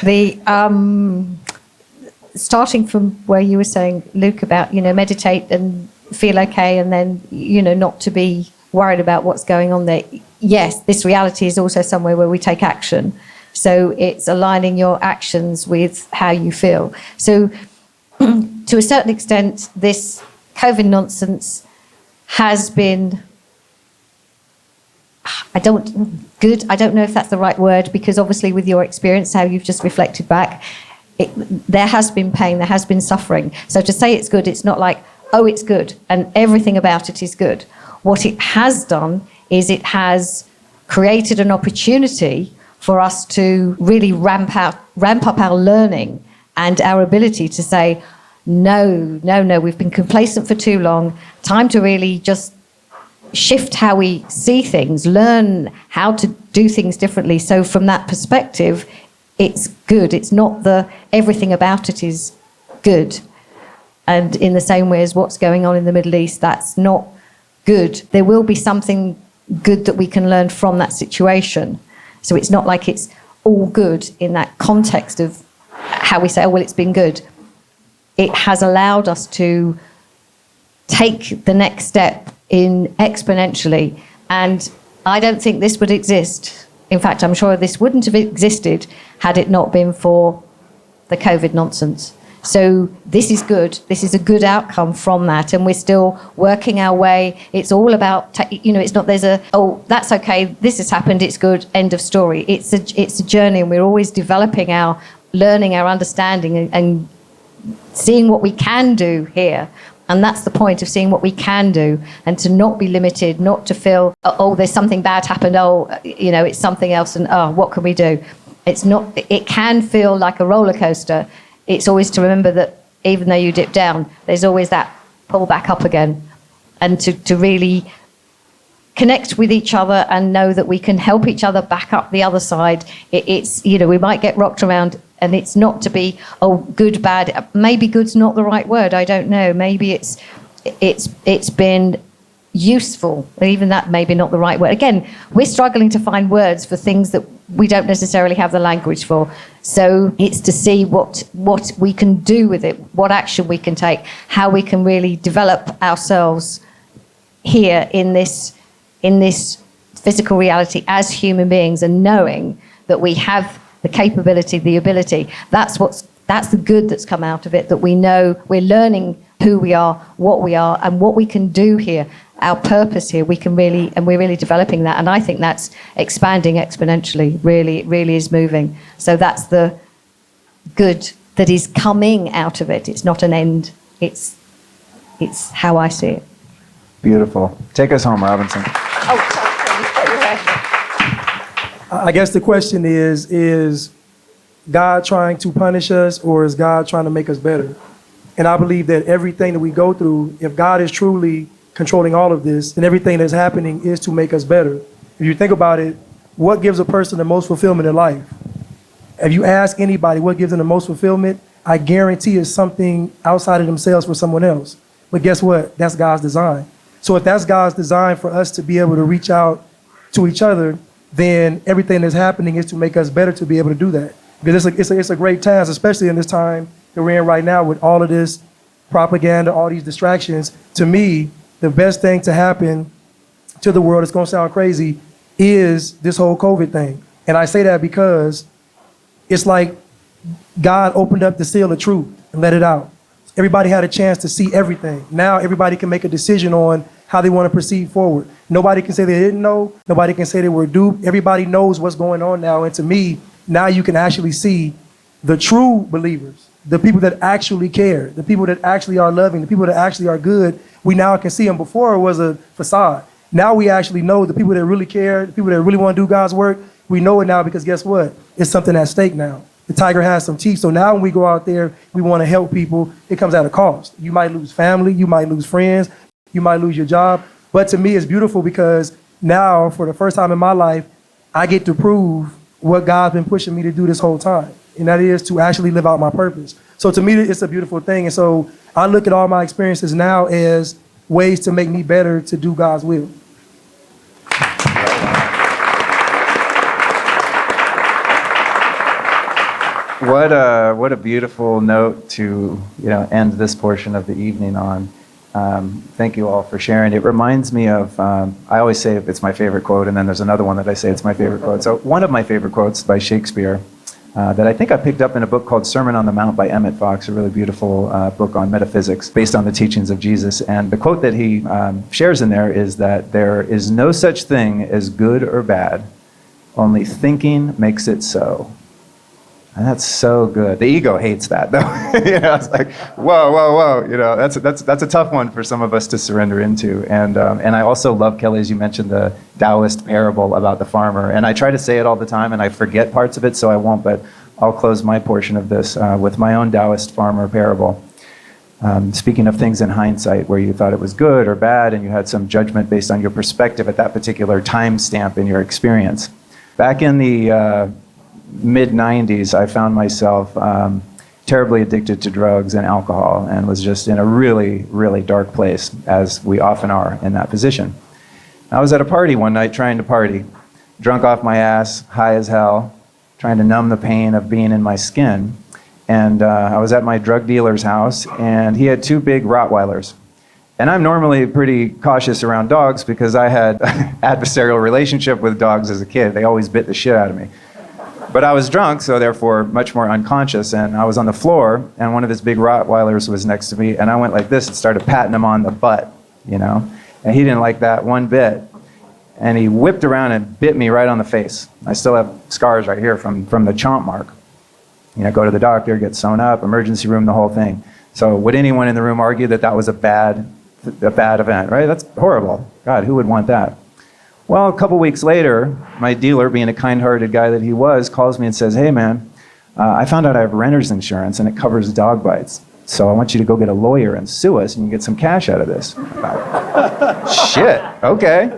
Starting from where you were saying, Luke, about, meditate and feel okay, and then, not to be worried about what's going on there. Yes, this reality is also somewhere where we take action. So it's aligning your actions with how you feel. So to a certain extent, this COVID nonsense has been, I don't know if that's the right word, because obviously with your experience, how you've just reflected back, there has been pain, there has been suffering. So to say it's good, it's not like, oh, it's good and everything about it is good. What it has done is it has created an opportunity for us to really ramp up our learning and our ability to say, no, we've been complacent for too long. Time to really just shift how we see things, learn how to do things differently. So from that perspective, it's good. It's not everything about it is good. And in the same way as what's going on in the Middle East, that's not good. There will be something good that we can learn from that situation. So it's not like it's all good in that context of how we say, oh, well, it's been good. It has allowed us to take the next step in exponentially. And I don't think this would exist. In fact, I'm sure this wouldn't have existed had it not been for the COVID nonsense. So this is good. This is a good outcome from that. And we're still working our way. It's all about, it's not oh, that's okay, this has happened, it's good, end of story. It's a journey, and we're always developing our learning, our understanding, and seeing what we can do here. And that's the point of seeing what we can do, and to not be limited, not to feel, oh, there's something bad happened, it's something else, and what can we do? It's not, it can feel like a roller coaster. It's always to remember that even though you dip down, there's always that pull back up again, and to really connect with each other and know that we can help each other back up the other side. It's, we might get rocked around, and it's not to be, oh, good, bad. Maybe good's not the right word. I don't know. Maybe it's been useful. Even that maybe not the right word. Again, we're struggling to find words for things that we don't necessarily have the language for. So it's to see what we can do with it, what action we can take, how we can really develop ourselves here in this physical reality as human beings, and knowing that we have the capability, the ability. That's the good that's come out of it, that we know we're learning who we are, and what we can do here, our purpose here. We're really developing that, and I think that's expanding exponentially. Really, it really is moving. So that's the good that is coming out of it. It's not an end. It's how I see it. Beautiful. Take us home, Robinson. I guess the question is God trying to punish us, or is God trying to make us better? And I believe that everything that we go through, if God is truly controlling all of this, then everything that's happening is to make us better. If you think about it, what gives a person the most fulfillment in life? If you ask anybody what gives them the most fulfillment, I guarantee it's something outside of themselves for someone else. But guess what? That's God's design. So if that's God's design for us to be able to reach out to each other, then everything that's happening is to make us better to be able to do that. Because it's a great task, especially in this time that we're in right now with all of this propaganda, all these distractions. To me, the best thing to happen to the world, it's going to sound crazy, is this whole COVID thing. And I say that because it's like God opened up the seal of truth and let it out. Everybody had a chance to see everything. Now everybody can make a decision on how they want to proceed forward. Nobody can say they didn't know. Nobody can say they were duped. Everybody knows what's going on now. And to me, now you can actually see the true believers, the people that actually care, the people that actually are loving, the people that actually are good. We now can see them. Before it was a facade. Now we actually know the people that really care, the people that really want to do God's work. We know it now because guess what? It's something at stake now. The tiger has some teeth. So now when we go out there, we want to help people. It comes at a cost. You might lose family. You might lose friends. You might lose your job. But to me, it's beautiful because now, for the first time in my life, I get to prove what God's been pushing me to do this whole time. And that is to actually live out my purpose. So to me, it's a beautiful thing. And so I look at all my experiences now as ways to make me better to do God's will. What a beautiful note to end this portion of the evening on. Thank you all for sharing. It reminds me of, I always say it's my favorite quote, and then there's another one that I say it's my favorite quote. So one of my favorite quotes by Shakespeare that I think I picked up in a book called Sermon on the Mount by Emmett Fox, a really beautiful book on metaphysics based on the teachings of Jesus. And the quote that he shares in there is that there is no such thing as good or bad, only thinking makes it so. And that's so good. The ego hates that, though. It's like, whoa. That's a tough one for some of us to surrender into. And I also love, Kelly, as you mentioned, the Taoist parable about the farmer. And I try to say it all the time, and I forget parts of it, so I won't. But I'll close my portion of this with my own Taoist farmer parable. Speaking of things in hindsight, where you thought it was good or bad, and you had some judgment based on your perspective at that particular time stamp in your experience. Back in the mid-90s, I found myself terribly addicted to drugs and alcohol and was just in a really, really dark place, as we often are in that position. I was at a party one night trying to party, drunk off my ass, high as hell, trying to numb the pain of being in my skin. And I was at my drug dealer's house, and he had 2 big Rottweilers. And I'm normally pretty cautious around dogs because I had an adversarial relationship with dogs as a kid. They always bit the shit out of me. But I was drunk, so therefore much more unconscious, and I was on the floor, and one of his big Rottweilers was next to me, and I went like this and started patting him on the butt, and he didn't like that one bit. And he whipped around and bit me right on the face. I still have scars right here from the chomp mark. Go to the doctor, get sewn up, emergency room, the whole thing. So would anyone in the room argue that that was a bad event, right? That's horrible. God, who would want that? Well, a couple weeks later, my dealer, being a kind-hearted guy that he was, calls me and says, "Hey, man, I found out I have renter's insurance, and it covers dog bites. So I want you to go get a lawyer and sue us, and you get some cash out of this." Shit, okay.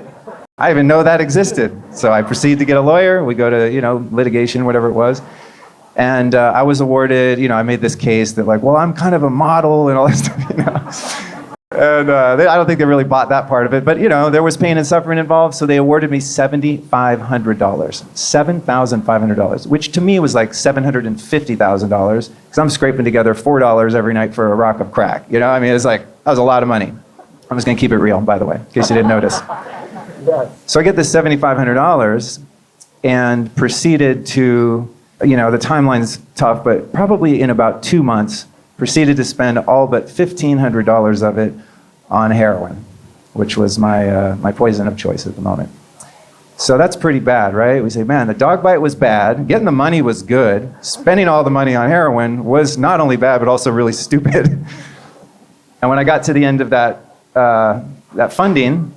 I didn't even know that existed. So I proceed to get a lawyer. We go to, litigation, whatever it was. And I was awarded, I made this case that I'm kind of a model and all that stuff, And I don't think they really bought that part of it. But, there was pain and suffering involved, so they awarded me $7,500. $7,500, which to me was like $750,000, because I'm scraping together $4 every night for a rock of crack. It's like, that was a lot of money. I'm just going to keep it real, by the way, in case you didn't notice. So I get this $7,500 and proceeded to, the timeline's tough, but probably in about 2 months, proceeded to spend all but $1,500 of it on heroin, which was my poison of choice at the moment. So that's pretty bad, right? We say, man, the dog bite was bad, getting the money was good, spending all the money on heroin was not only bad, but also really stupid. And when I got to the end of that funding,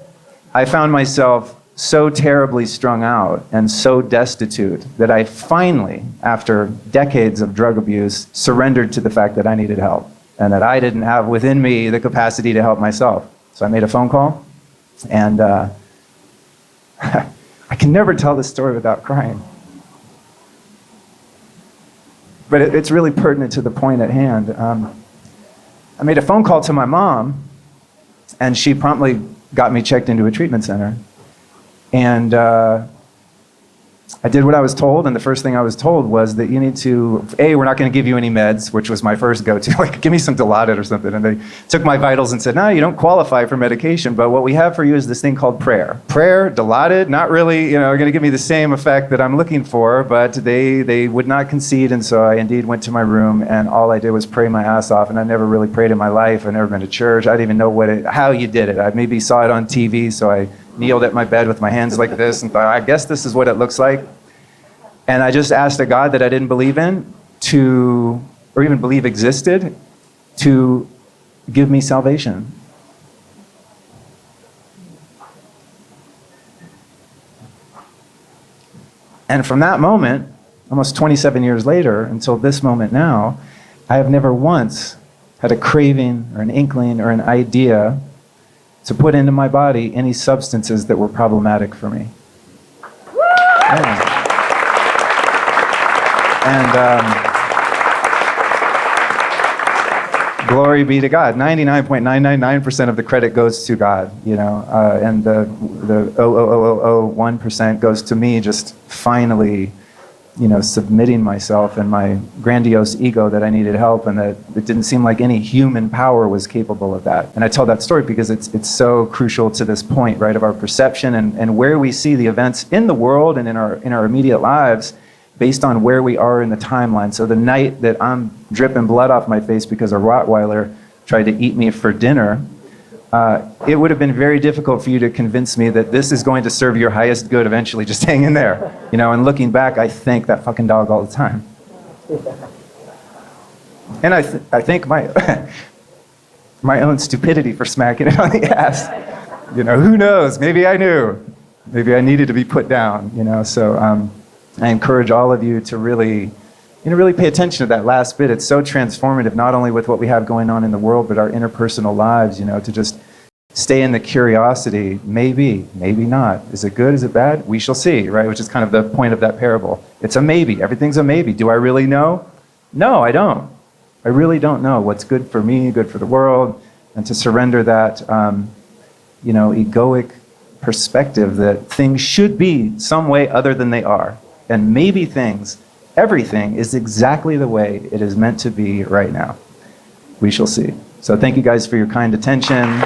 I found myself so terribly strung out and so destitute that I finally, after decades of drug abuse, surrendered to the fact that I needed help and that I didn't have within me the capacity to help myself. So I made a phone call, and I can never tell this story without crying. But it's really pertinent to the point at hand. I made a phone call to my mom, and she promptly got me checked into a treatment center. And I did what I was told, and the first thing I was told was that you need to, we're not going to give you any meds, which was my first go-to, give me some Dilaudid or something. And they took my vitals and said, no, you don't qualify for medication, but what we have for you is this thing called prayer. Prayer, Dilaudid, not really, are going to give me the same effect that I'm looking for, but they would not concede, and so I indeed went to my room, and all I did was pray my ass off, and I never really prayed in my life. I've never been to church. I didn't even know how you did it. I maybe saw it on TV, so I kneeled at my bed with my hands like this and thought, I guess this is what it looks like. And I just asked a God that I didn't believe in or even believe existed, to give me salvation. And from that moment, almost 27 years later, until this moment now, I have never once had a craving or an inkling or an idea to put into my body any substances that were problematic for me. Yeah. And glory be to God. 99.999% of the credit goes to God, and the 0.0001% goes to me just finally submitting myself and my grandiose ego that I needed help, and that it didn't seem like any human power was capable of that. And I tell that story because it's so crucial to this point, right, of our perception and where we see the events in the world and in our immediate lives based on where we are in the timeline. So the night that I'm dripping blood off my face because a Rottweiler tried to eat me for dinner, it would have been very difficult for you to convince me that this is going to serve your highest good eventually. Just hang in there. And looking back, I thank that fucking dog all the time. And I thank my my own stupidity for smacking it on the ass. Who knows? Maybe I knew. Maybe I needed to be put down. So I encourage all of you to really pay attention to that last bit. It's so transformative, not only with what we have going on in the world, but our interpersonal lives, to just stay in the curiosity. Maybe, maybe not. Is it good? Is it bad? We shall see, right? Which is kind of the point of that parable. It's a maybe. Everything's a maybe. Do I really know? No, I don't. I really don't know what's good for me, good for the world, and to surrender that, egoic perspective that things should be some way other than they are. And maybe everything is exactly the way it is meant to be right now. We shall see. So thank you guys for your kind attention.